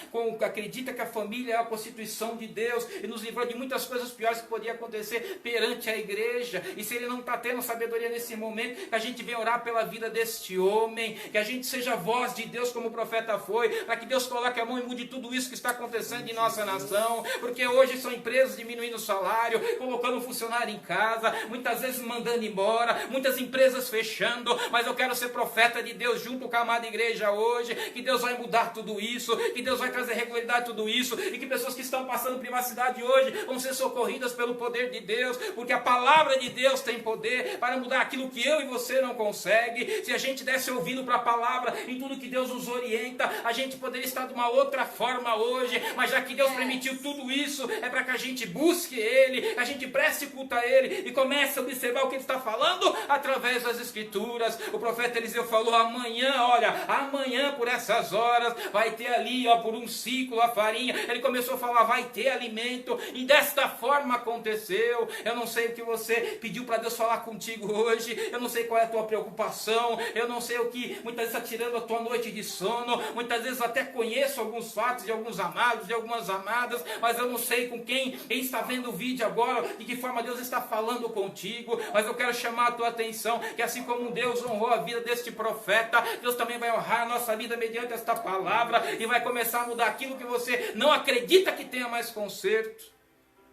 acredita que a família é a constituição de Deus e nos livrou de muitas coisas piores que podiam acontecer perante a igreja. E se ele não está tendo sabedoria nesse momento, a gente vem orar pela vida deste homem, que a gente seja voz de Deus como o profeta foi, para que Deus coloque a mão e mude tudo isso que está acontecendo em nossa nação, porque hoje são empresas diminuindo o salário, colocando o funcionário em casa, muitas vezes mandando embora, muitas empresas fechando, mas eu quero ser profeta de Deus junto com a amada igreja hoje, que Deus vai mudar tudo isso, que Deus vai trazer regularidade a tudo isso, e que pessoas que estão passando privacidade hoje vão ser socorridas pelo poder de Deus, porque a palavra de Deus tem poder para mudar aquilo que eu e você não consegue. Se a gente estivesse ouvindo para a palavra, em tudo que Deus nos orienta, a gente poderia estar de uma outra forma hoje, mas já que Deus permitiu tudo isso, é para que a gente busque Ele, a gente preste culto a Ele e comece a observar o que Ele está falando através das Escrituras. O profeta Eliseu falou: amanhã, olha, amanhã por essas horas vai ter ali, ó, por um ciclo a farinha. Ele começou a falar: vai ter alimento, e desta forma aconteceu. Eu não sei o que você pediu para Deus falar contigo hoje, eu não sei qual é a tua preocupação, eu não sei o que muitas vezes está tirando a tua noite de sono, muitas vezes até conheço alguns fatos de alguns amados, de algumas amadas, mas eu não sei com quem está vendo o vídeo agora, de que forma Deus está falando contigo. Mas eu quero chamar a tua atenção, que assim como Deus honrou a vida deste profeta, Deus também vai honrar a nossa vida mediante esta palavra, e vai começar a mudar aquilo que você não acredita que tenha mais conserto.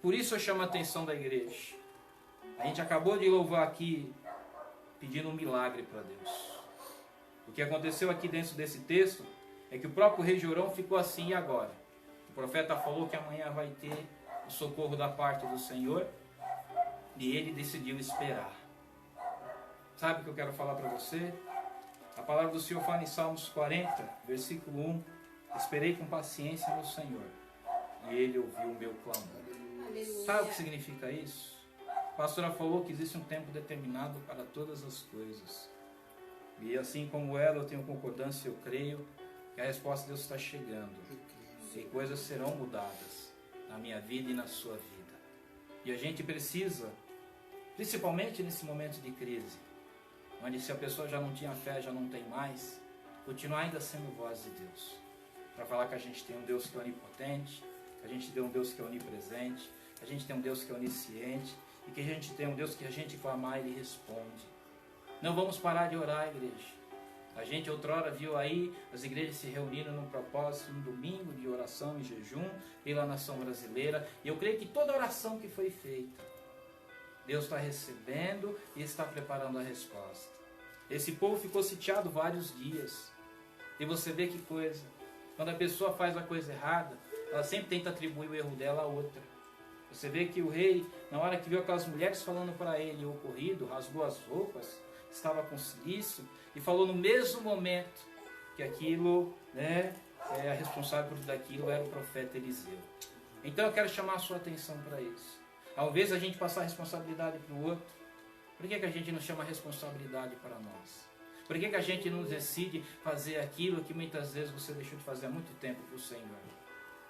Por isso eu chamo a atenção da igreja. A gente acabou de louvar aqui, pedindo um milagre para Deus. O que aconteceu aqui dentro desse texto é que o próprio rei Jorão ficou assim: e agora? O profeta falou que amanhã vai ter o socorro da parte do Senhor, e ele decidiu esperar. Sabe o que eu quero falar para você? A palavra do Senhor fala em Salmos 40, versículo 1: esperei com paciência no Senhor, e Ele ouviu o meu clamor. Aleluia. Sabe o que significa isso? A pastora falou que existe um tempo determinado para todas as coisas. E assim como ela, eu tenho concordância, eu creio que a resposta de Deus está chegando. E coisas serão mudadas na minha vida e na sua vida. E a gente precisa, principalmente nesse momento de crise, onde se a pessoa já não tinha fé, já não tem mais, continuar ainda sendo voz de Deus. Para falar que a gente tem um Deus que é onipotente, que a gente tem um Deus que é onipresente, que a gente tem um Deus que é onisciente, e que a gente tem um Deus que a gente clamar, Ele responde. Não vamos parar de orar, igreja. A gente outrora viu aí as igrejas se reunindo num propósito, um domingo de oração e jejum pela nação brasileira. E eu creio que toda oração que foi feita, Deus está recebendo e está preparando a resposta. Esse povo ficou sitiado vários dias. E você vê que coisa. Quando a pessoa faz a coisa errada, ela sempre tenta atribuir o erro dela a outra. Você vê que o rei, na hora que viu aquelas mulheres falando para ele o ocorrido, rasgou as roupas, estava com silício, e falou no mesmo momento que aquilo, a responsável por tudo aquilo era o profeta Eliseu. Então eu quero chamar a sua atenção para isso. Ao invés da gente passar a responsabilidade para o outro, por que a gente não chama a responsabilidade para nós? Por que a gente não decide fazer aquilo que muitas vezes você deixou de fazer há muito tempo para o Senhor?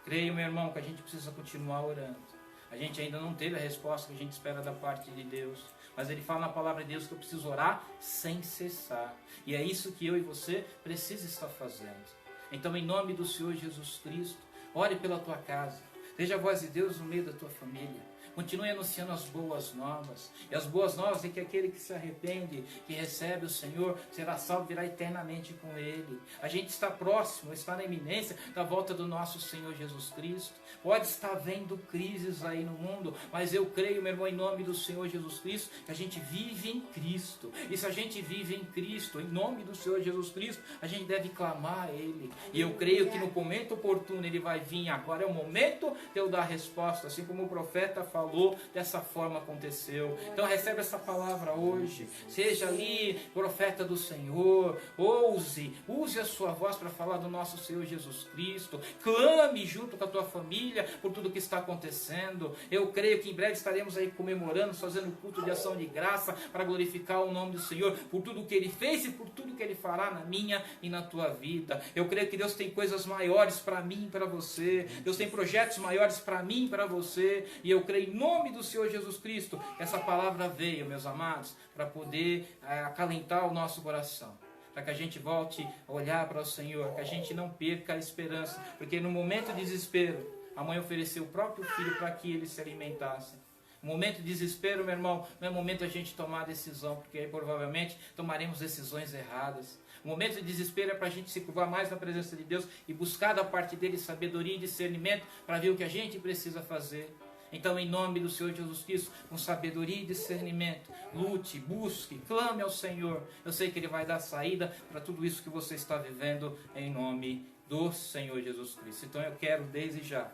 Creio, meu irmão, que a gente precisa continuar orando. A gente ainda não teve a resposta que a gente espera da parte de Deus. Mas Ele fala na palavra de Deus que eu preciso orar sem cessar. E é isso que eu e você precisa estar fazendo. Então, em nome do Senhor Jesus Cristo, ore pela tua casa. Seja a voz de Deus no meio da tua família. Continue anunciando as boas novas. E as boas novas é que aquele que se arrepende, que recebe o Senhor, será salvo e virá eternamente com Ele. A gente está próximo, está na iminência da volta do nosso Senhor Jesus Cristo. Pode estar vendo crises aí no mundo, mas eu creio, meu irmão, em nome do Senhor Jesus Cristo, que a gente vive em Cristo. E se a gente vive em Cristo, em nome do Senhor Jesus Cristo, a gente deve clamar a Ele. E eu creio que no momento oportuno Ele vai vir. Agora é o momento de eu dar a resposta, assim como o profeta falou. Dessa forma aconteceu. Então recebe essa palavra hoje. Seja ali profeta do Senhor. Use a sua voz para falar do nosso Senhor Jesus Cristo. Clame junto com a tua família por tudo que está acontecendo. Eu creio que em breve estaremos aí comemorando, fazendo culto de ação de graça para glorificar o nome do Senhor por tudo que Ele fez e por tudo que Ele fará na minha e na tua vida. Eu creio que Deus tem coisas maiores para mim e para você. Deus tem projetos maiores para mim e para você. E eu creio em nome do Senhor Jesus Cristo, essa palavra veio, meus amados, para poder acalentar o nosso coração, para que a gente volte a olhar para o Senhor, que a gente não perca a esperança, porque no momento de desespero, a mãe ofereceu o próprio filho para que ele se alimentasse. No momento de desespero, meu irmão, não é momento a gente tomar decisão, porque aí provavelmente tomaremos decisões erradas. O momento de desespero é para a gente se curvar mais na presença de Deus e buscar da parte dele sabedoria e discernimento para ver o que a gente precisa fazer. Então, em nome do Senhor Jesus Cristo, com sabedoria e discernimento, lute, busque, clame ao Senhor. Eu sei que Ele vai dar saída para tudo isso que você está vivendo, em nome do Senhor Jesus Cristo. Então, eu quero desde já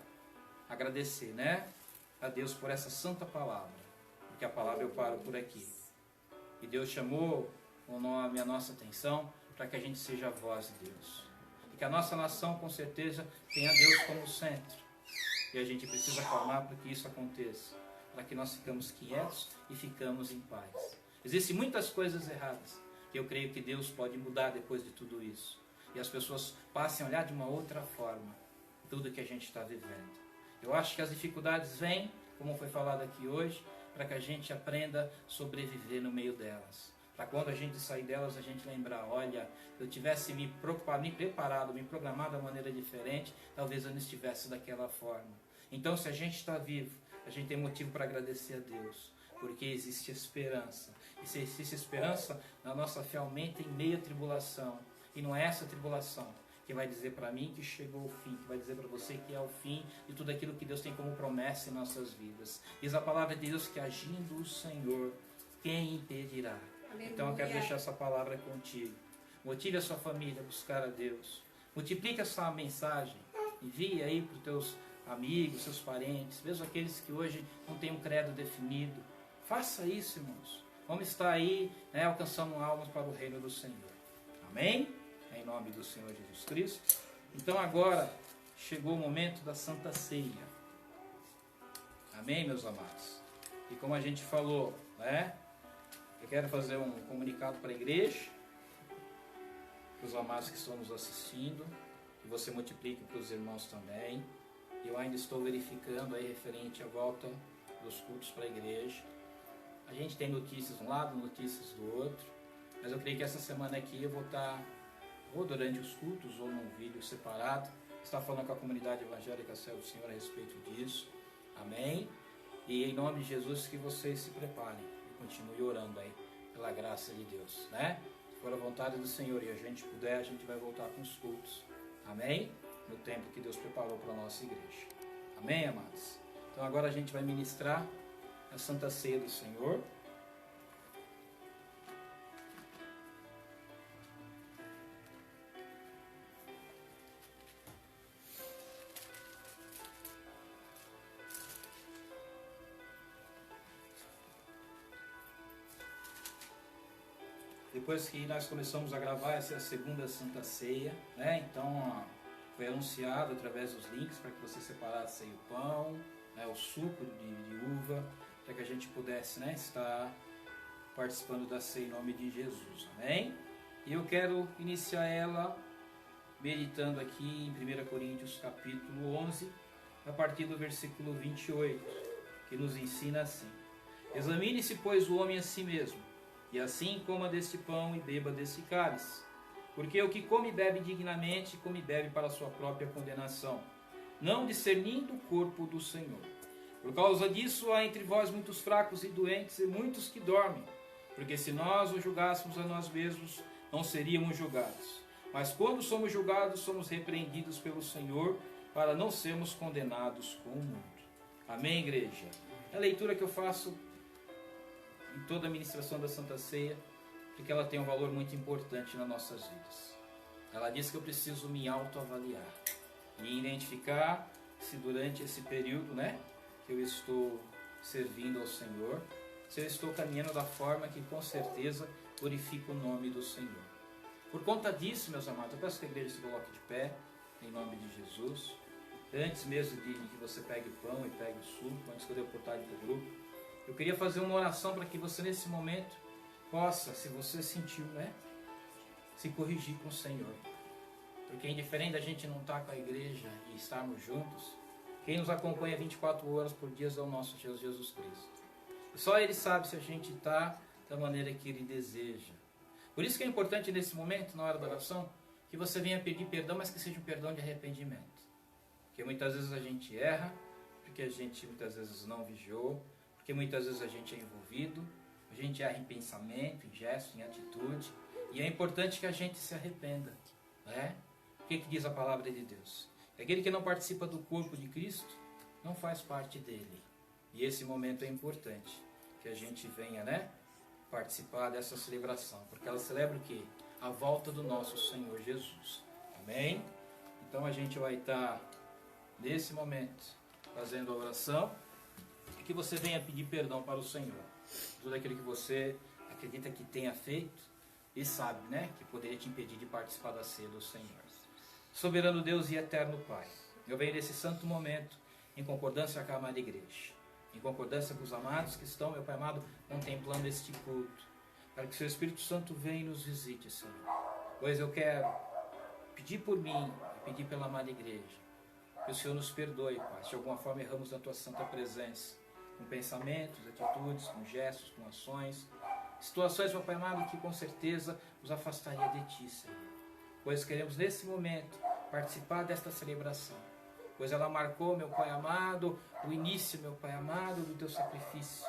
agradecer, a Deus por essa santa palavra, porque a palavra eu paro por aqui. E Deus chamou a nossa atenção para que a gente seja a voz de Deus. E que a nossa nação, com certeza, tenha Deus como centro. E a gente precisa clamar para que isso aconteça, para que nós ficamos quietos e ficamos em paz. Existem muitas coisas erradas que eu creio que Deus pode mudar depois de tudo isso. E as pessoas passem a olhar de uma outra forma tudo que a gente está vivendo. Eu acho que as dificuldades vêm, como foi falado aqui hoje, para que a gente aprenda a sobreviver no meio delas. Para quando a gente sair delas, a gente lembrar, olha, eu tivesse me preparado, me programado de uma maneira diferente, talvez eu não estivesse daquela forma. Então, se a gente está vivo, a gente tem motivo para agradecer a Deus, porque existe esperança. E se existe esperança, a nossa fé aumenta em meio à tribulação. E não é essa tribulação que vai dizer para mim que chegou o fim, que vai dizer para você que é o fim de tudo aquilo que Deus tem como promessa em nossas vidas. Diz a palavra de Deus que agindo o Senhor, quem impedirá? Aleluia. Então eu quero deixar essa palavra contigo. Motive a sua família a buscar a Deus. Multiplique essa mensagem. Envie aí para os teus amigos, seus parentes, mesmo aqueles que hoje não têm um credo definido. Faça isso, irmãos. Vamos estar aí, alcançando almas para o reino do Senhor. Amém? Em nome do Senhor Jesus Cristo. Então agora chegou o momento da Santa Ceia. Amém, meus amados? E como a gente falou, eu quero fazer um comunicado para a igreja, para os amados que estão nos assistindo, que você multiplique para os irmãos também. Eu ainda estou verificando aí referente à volta dos cultos para a igreja. A gente tem notícias de um lado, notícias do outro, mas eu creio que essa semana aqui eu vou estar, ou durante os cultos, ou num vídeo separado, estar falando com a comunidade evangélica Céu do Senhor a respeito disso. Amém? E em nome de Jesus que vocês se preparem e continuem orando aí pela graça de Deus, né? Se for a vontade do Senhor e a gente puder, a gente vai voltar com os cultos. Amém? No tempo que Deus preparou para a nossa igreja. Amém, amados? Então agora a gente vai ministrar a Santa Ceia do Senhor. Depois que nós começamos a gravar, essa é a segunda Santa Ceia, né? Então foi anunciado através dos links para que você separasse aí o pão, o suco de uva, para que a gente pudesse estar participando da ceia em nome de Jesus, amém? E eu quero iniciar ela meditando aqui em 1 Coríntios capítulo 11, a partir do versículo 28, que nos ensina assim: examine-se, pois, o homem a si mesmo, e assim coma deste pão e beba desse cálice. Porque o que come e bebe dignamente, come e bebe para a sua própria condenação, não discernindo o corpo do Senhor. Por causa disso há entre vós muitos fracos e doentes e muitos que dormem. Porque se nós o julgássemos a nós mesmos, não seríamos julgados. Mas quando somos julgados, somos repreendidos pelo Senhor, para não sermos condenados com o mundo. Amém, igreja? É a leitura que eu faço em toda a ministração da Santa Ceia, porque ela tem um valor muito importante nas nossas vidas. Ela diz que eu preciso me autoavaliar, me identificar se durante esse período, que eu estou servindo ao Senhor, se eu estou caminhando da forma que com certeza glorifica o nome do Senhor. Por conta disso, meus amados, eu peço que a igreja se coloque de pé, em nome de Jesus. Antes mesmo de que você pegue o pão e pegue o suco, antes que eu dê a oportunidade para o grupo, eu queria fazer uma oração para que você nesse momento possa, se você sentiu, se corrigir com o Senhor. Porque indiferente da gente não estar com a igreja e estarmos juntos, quem nos acompanha 24 horas por dia é o nosso Deus Jesus Cristo. E só Ele sabe se a gente está da maneira que Ele deseja. Por isso que é importante nesse momento, na hora da oração, que você venha pedir perdão, mas que seja um perdão de arrependimento. Porque muitas vezes a gente erra, porque a gente muitas vezes não vigiou, porque muitas vezes a gente é envolvido, a gente erra em pensamento, em gesto, em atitude, e é importante que a gente se arrependa. O que diz a palavra de Deus? Aquele que não participa do corpo de Cristo não faz parte dele. E esse momento é importante, que a gente venha participar dessa celebração, porque ela celebra o quê? A volta do nosso Senhor Jesus. Amém? Então a gente vai estar nesse momento fazendo a oração, e que você venha pedir perdão para o Senhor. Tudo aquilo que você acredita que tenha feito, e sabe, né, que poderia te impedir de participar da ceia do Senhor. Soberano Deus e eterno Pai, eu venho nesse santo momento em concordância com a amada igreja, em concordância com os amados que estão, meu Pai amado, contemplando este culto, para que o Seu Espírito Santo venha e nos visite, Senhor. Pois eu quero pedir por mim, pedir pela amada igreja, que o Senhor nos perdoe, Pai, se de alguma forma erramos na Tua santa presença, com pensamentos, atitudes, com gestos, com ações, situações, meu Pai amado, que com certeza nos afastaria de Ti, Senhor. Pois queremos nesse momento participar desta celebração, pois ela marcou, meu Pai amado, o início, meu Pai amado, do Teu sacrifício,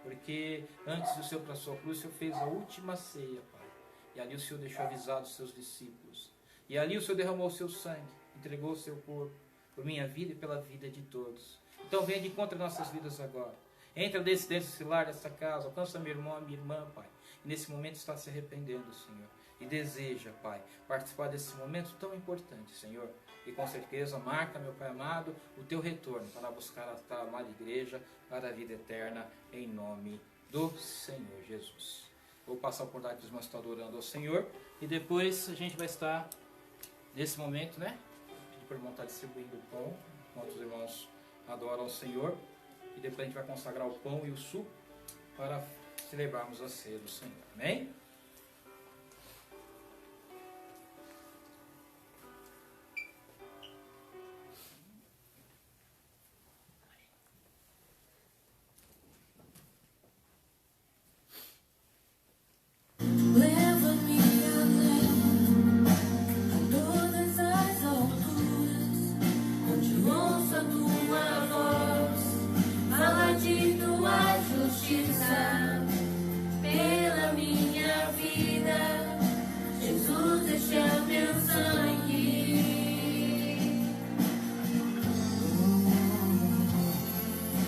porque antes do Senhor para a Sua cruz, o Senhor fez a última ceia, Pai, e ali o Senhor deixou avisados os Seus discípulos, e ali o Senhor derramou o Seu sangue, entregou o Seu corpo, por minha vida e pela vida de todos. Então venha de encontro às nossas vidas agora. Entra desse lar, dessa casa, alcança meu irmão, minha irmã, Pai. E nesse momento está se arrependendo, Senhor. E deseja, Pai, participar desse momento tão importante, Senhor. E com certeza marca, meu Pai amado, o Teu retorno para buscar a Tua amada igreja para a vida eterna, em nome do Senhor Jesus. Vou passar a oportunidade que os irmãos estão adorando ao Senhor. E depois a gente vai estar, nesse momento, né? Por irmão estar distribuindo o pão, enquanto os irmãos adoram ao Senhor. E depois a gente vai consagrar o pão e o suco para celebrarmos a ceia do Senhor. Amém? Pela minha vida, Jesus, este é o meu sangue.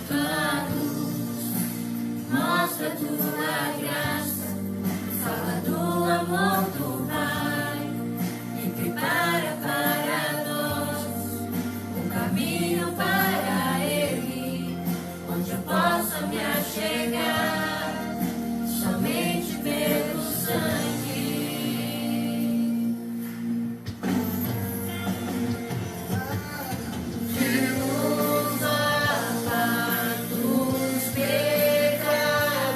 Tua luz mostra tua graça, fala do amor do Pai e prepara para nós um caminho para Ele, onde eu possa me achegar. Somente pelo sangue. Que nos aparta dos pecados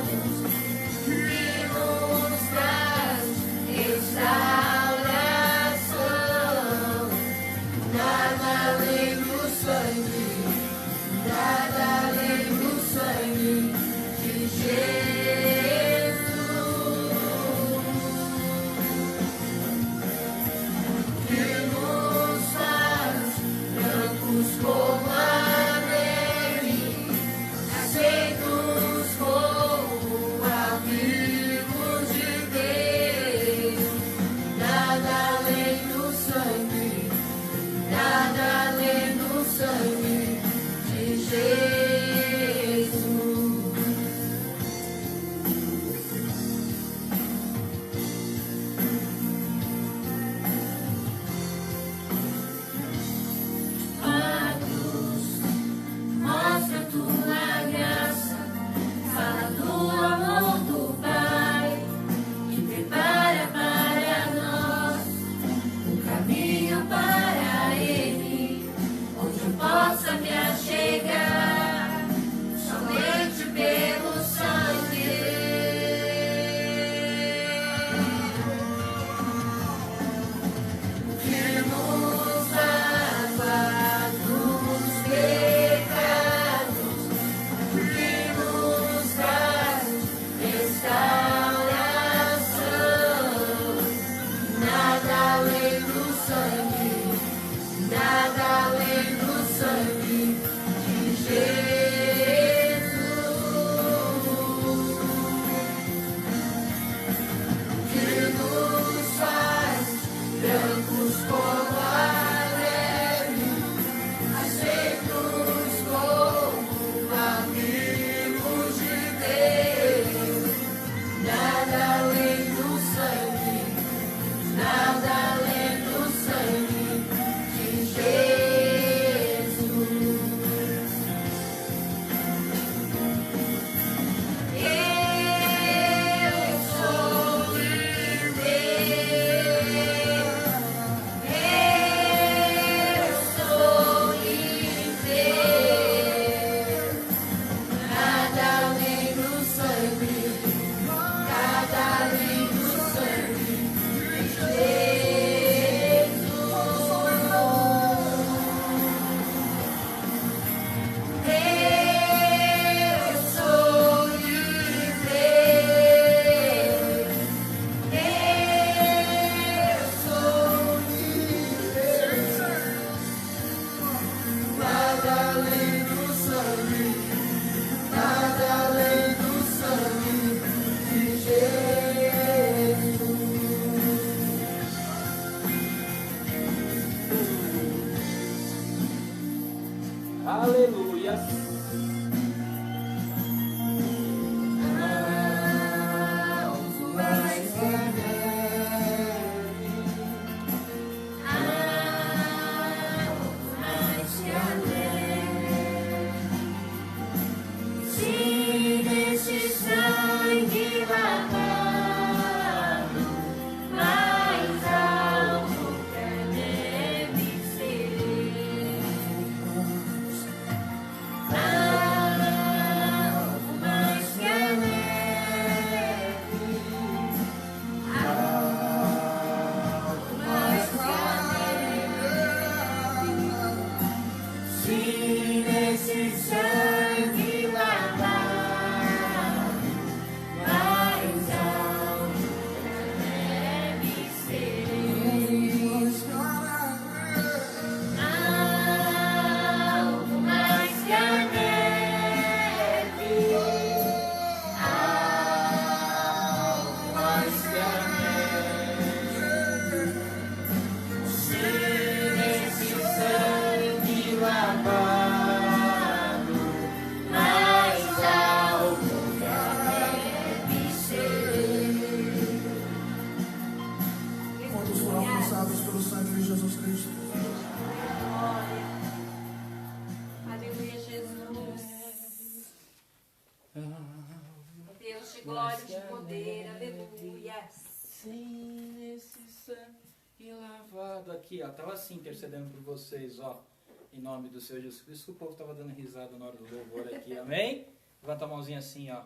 glória, de poder. Aleluia. Sim, esse sangue lavado. Aqui, ó, tava assim intercedendo por vocês, ó. Em nome do Senhor Jesus Cristo, o povo tava dando risada na hora do louvor aqui, amém? Levanta a mãozinha assim, ó.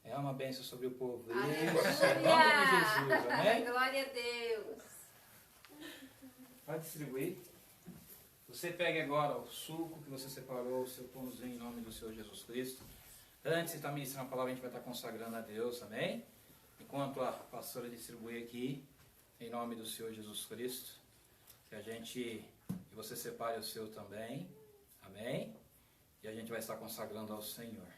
É uma bênção sobre o povo. Isso, em nome de Jesus, amém? Glória a Deus. Vai distribuir. Você pegue agora o suco que você separou, o seu pãozinho em nome do Senhor Jesus Cristo. Antes de estar ministrando a palavra, a gente vai estar consagrando a Deus, amém? Enquanto a pastora distribui aqui, em nome do Senhor Jesus Cristo, que você separe o seu também, amém? E a gente vai estar consagrando ao Senhor.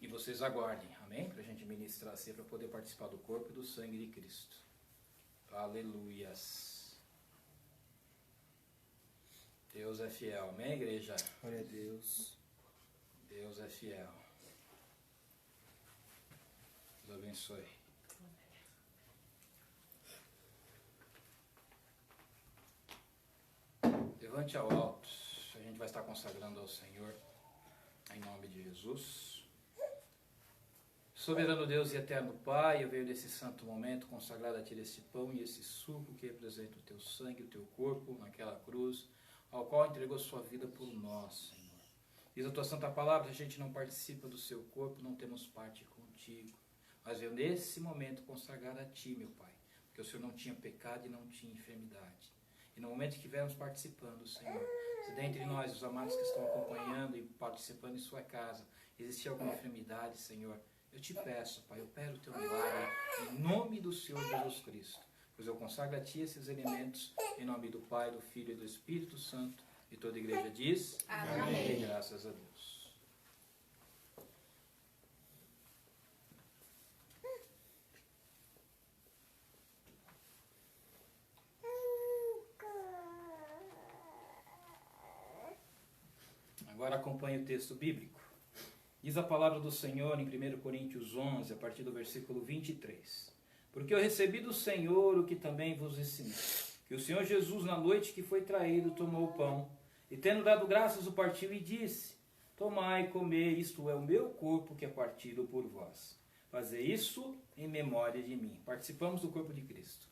E vocês aguardem, amém? Para a gente ministrar assim, para poder participar do corpo e do sangue de Cristo. Aleluias. Deus é fiel, amém, igreja? Glória a Deus. Deus é fiel. Deus abençoe. Levante ao alto. A gente vai estar consagrando ao Senhor, em nome de Jesus. Soberano Deus e eterno Pai, eu venho nesse santo momento consagrar a Ti esse pão e esse suco que representa o Teu sangue, o Teu corpo naquela cruz, ao qual entregou sua vida por nós, Senhor. Diz a Tua santa palavra, a gente não participa do Seu corpo, não temos parte contigo. Mas eu nesse momento consagrar a Ti, meu Pai, porque o Senhor não tinha pecado e não tinha enfermidade. E no momento que estivermos participando, Senhor, se dentre nós, os amados que estão acompanhando e participando em sua casa, existir alguma enfermidade, Senhor, eu te peço, Pai, opera o teu milagre em nome do Senhor Jesus Cristo. Pois eu consagro a Ti esses elementos em nome do Pai, do Filho e do Espírito Santo. E toda a igreja diz, amém. E graças a Deus. Agora acompanhe o texto bíblico. Diz a palavra do Senhor em 1 Coríntios 11, a partir do versículo 23. Porque eu recebi do Senhor o que também vos ensinei. Que o Senhor Jesus, na noite que foi traído, tomou o pão, e tendo dado graças, o partiu e disse, tomai e comei, isto é o meu corpo que é partido por vós. Fazei isso em memória de mim. Participamos do corpo de Cristo.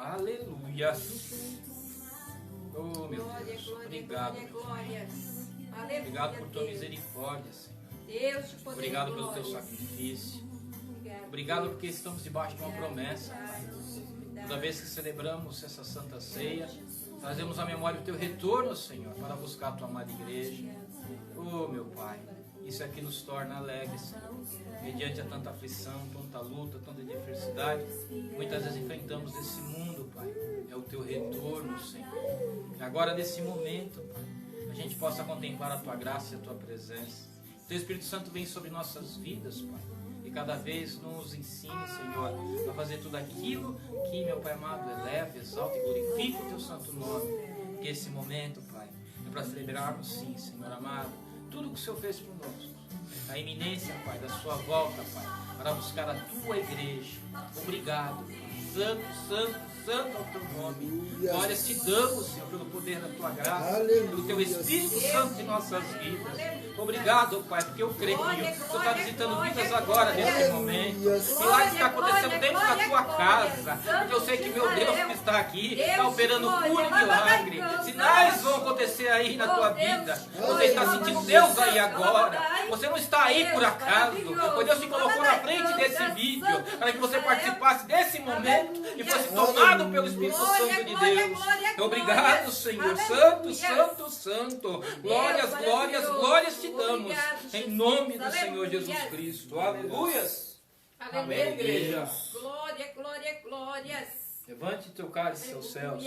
Aleluia. Oh, meu Deus. Obrigado. Obrigado por tua misericórdia, Senhor. Obrigado pelo teu sacrifício. Obrigado porque estamos debaixo de uma promessa, Pai. Toda vez que celebramos essa santa ceia, trazemos à memória o teu retorno, Senhor, para buscar a tua amada igreja. Oh, meu Pai. Isso é que nos torna alegres, Senhor. Mediante a tanta aflição, tanta luta, tanta adversidade, muitas vezes enfrentamos nesse mundo, Pai. É o teu retorno, Senhor. E agora, nesse momento, Pai, a gente possa contemplar a tua graça e a tua presença. O teu Espírito Santo vem sobre nossas vidas, Pai. E cada vez nos ensine, Senhor, a fazer tudo aquilo que, meu Pai amado, eleva, exalta e glorifica o teu santo nome. Porque esse momento, Pai, é para celebrarmos, sim, Senhor amado, tudo que o Senhor fez por nós. A iminência, Pai, da sua volta, Pai, para buscar a tua igreja. Obrigado, Santo, Santo, Santo ao teu nome. Glória te damos, Senhor, pelo poder da tua graça, pelo teu Espírito Santo em nossas vidas. Obrigado, Pai, porque eu creio que o Senhor está visitando vidas agora, nesse momento. Milagre está acontecendo dentro da tua casa. Porque eu sei que meu Deus que está aqui está operando cura e milagre. Sinais vão acontecer aí na tua vida. Você está sentindo Deus aí agora. Você não está aí por acaso. Pois Deus te colocou na frente desse vídeo para que você participasse desse momento e fosse tomado pelo Espírito Santo de Deus. Obrigado, Senhor. Santo, Santo, Santo. Glórias, glórias, glórias te damos. Em nome do Senhor Jesus Cristo. Aleluias. Amém, igreja. Glória, glória, glórias. Levante teu cálice aos céus.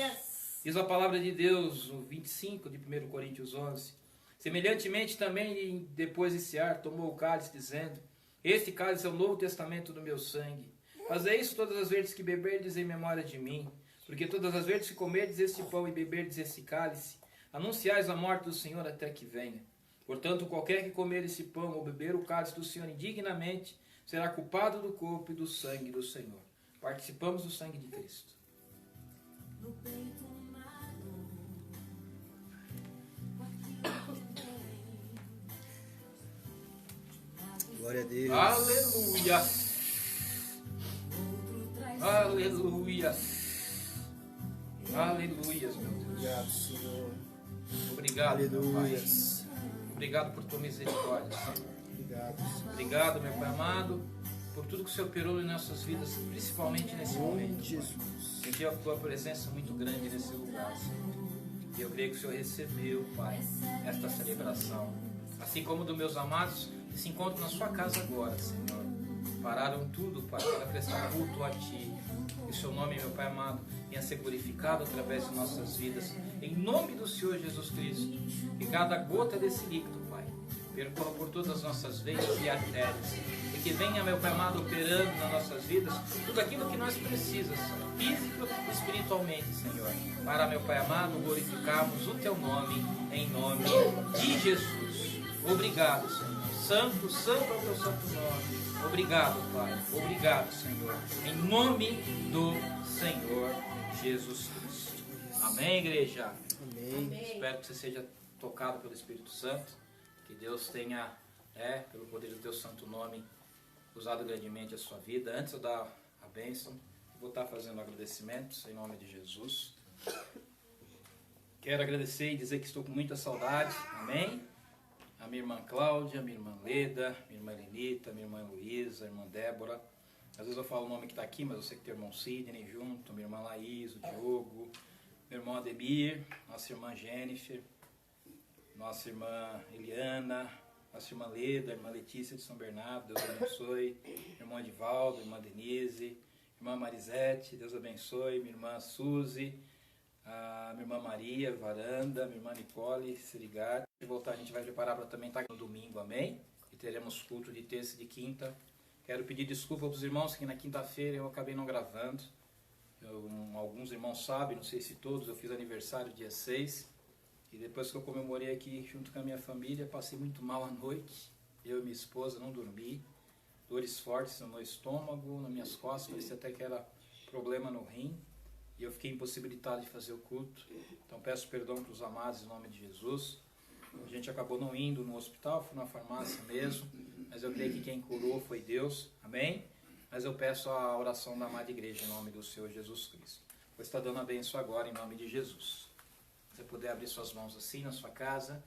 Diz a palavra de Deus, no 25 de 1 Coríntios 11. Semelhantemente também, depois de cear, tomou o cálice, dizendo, este cálice é o novo testamento do meu sangue. Fazei isso todas as vezes que beberdes em memória de mim. Porque todas as vezes que comerdes este pão e beberdes esse cálice, anunciais a morte do Senhor até que venha. Portanto, qualquer que comer esse pão ou beber o cálice do Senhor indignamente, será culpado do corpo e do sangue do Senhor. Participamos do sangue de Cristo. Glória a Deus. Aleluia! Aleluia! Aleluias, meu Deus. Obrigado, Senhor. Obrigado, meu Pai. Aleluias. Obrigado por tua misericórdia, Senhor. Obrigado, Senhor. Obrigado, meu Pai amado, por tudo que o Senhor operou em nossas vidas, principalmente nesse Em nome momento. de Pai. Jesus. Senti a tua presença muito grande nesse lugar, Senhor. E eu creio que o Senhor recebeu, Pai, esta celebração. Assim como dos meus amados que se encontram na sua casa agora, Senhor. Pararam tudo, Pai, para prestar culto a Ti. Que o Seu nome, meu Pai amado, venha ser glorificado através de nossas vidas. Em nome do Senhor Jesus Cristo. Que cada gota desse líquido, Pai, percorra por todas as nossas veias e artérias. E que venha, meu Pai amado, operando nas nossas vidas tudo aquilo que nós precisamos, físico e espiritualmente, Senhor. Para, meu Pai amado, glorificarmos o Teu nome, em nome de Jesus. Obrigado, Senhor. Santo, santo é o Teu santo nome. Obrigado, Pai. Obrigado, Senhor. Em nome do Senhor Jesus Cristo. Amém, igreja? Amém. Amém. Espero que você seja tocado pelo Espírito Santo. Que Deus tenha, pelo poder do Teu santo nome, usado grandemente a sua vida. Antes de eu dar a bênção, eu vou estar fazendo agradecimentos em nome de Jesus. Quero agradecer e dizer que estou com muita saudade. Amém? A minha irmã Cláudia, minha irmã Leda, minha irmã Lenita, minha irmã Luísa, minha irmã Débora. Às vezes eu falo o nome que está aqui, mas eu sei que tem o irmão Sidney junto, minha irmã Laís, o Diogo, meu irmão Ademir, nossa irmã Jennifer, nossa irmã Eliana, nossa irmã Leda, irmã Letícia de São Bernardo, Deus abençoe, meu irmão Edivaldo, irmã Denise, irmã Marisete, Deus abençoe, minha irmã Suzy, a minha irmã Maria, Varanda, minha irmã Nicole, Sirigati. De voltar, a gente vai preparar para também estar no domingo, amém? E teremos culto de terça e de quinta. Quero pedir desculpa para os irmãos que na quinta-feira eu acabei não gravando. Alguns irmãos sabem, não sei se todos, eu fiz aniversário dia 6. E depois que eu comemorei aqui junto com a minha família, passei muito mal à noite. Eu e minha esposa não dormi. Dores fortes no meu estômago, nas minhas costas, parecia até que era problema no rim. E eu fiquei impossibilitado de fazer o culto. Então peço perdão para os amados em nome de Jesus. A gente acabou não indo no hospital, fui na farmácia mesmo. Mas eu creio que quem curou foi Deus. Amém? Mas eu peço a oração da amada igreja em nome do Senhor Jesus Cristo. Vou estar dando a bênção agora em nome de Jesus. Se você puder abrir suas mãos assim na sua casa.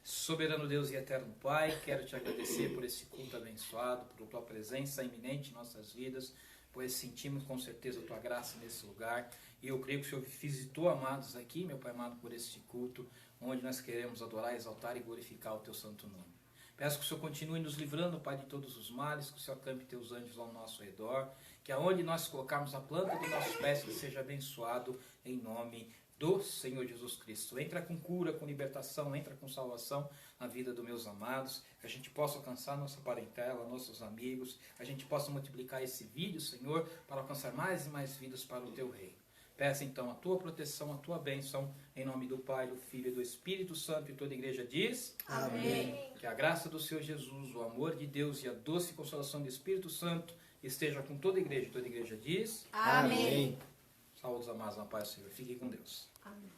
Soberano Deus e eterno Pai, quero te agradecer por esse culto abençoado, por tua presença iminente em nossas vidas, pois sentimos com certeza a tua graça nesse lugar. E eu creio que o Senhor visitou amados aqui, meu Pai amado, por este culto, onde nós queremos adorar, exaltar e glorificar o teu santo nome. Peço que o Senhor continue nos livrando, Pai, de todos os males, que o Senhor acampe teus anjos ao nosso redor, que aonde nós colocarmos a planta dos nossos pés, que seja abençoado em nome do Senhor Jesus Cristo. Entra com cura, com libertação, entra com salvação na vida dos meus amados, que a gente possa alcançar nossa parentela, nossos amigos, a gente possa multiplicar esse vídeo, Senhor, para alcançar mais e mais vidas para o teu reino. Peça então a tua proteção, a tua bênção, em nome do Pai, do Filho e do Espírito Santo, e toda a igreja diz: Amém. Que a graça do Senhor Jesus, o amor de Deus e a doce consolação do Espírito Santo esteja com toda a igreja. Toda a igreja diz: Amém. Saúde, amados, na paz do Senhor. Fiquem com Deus. Amém.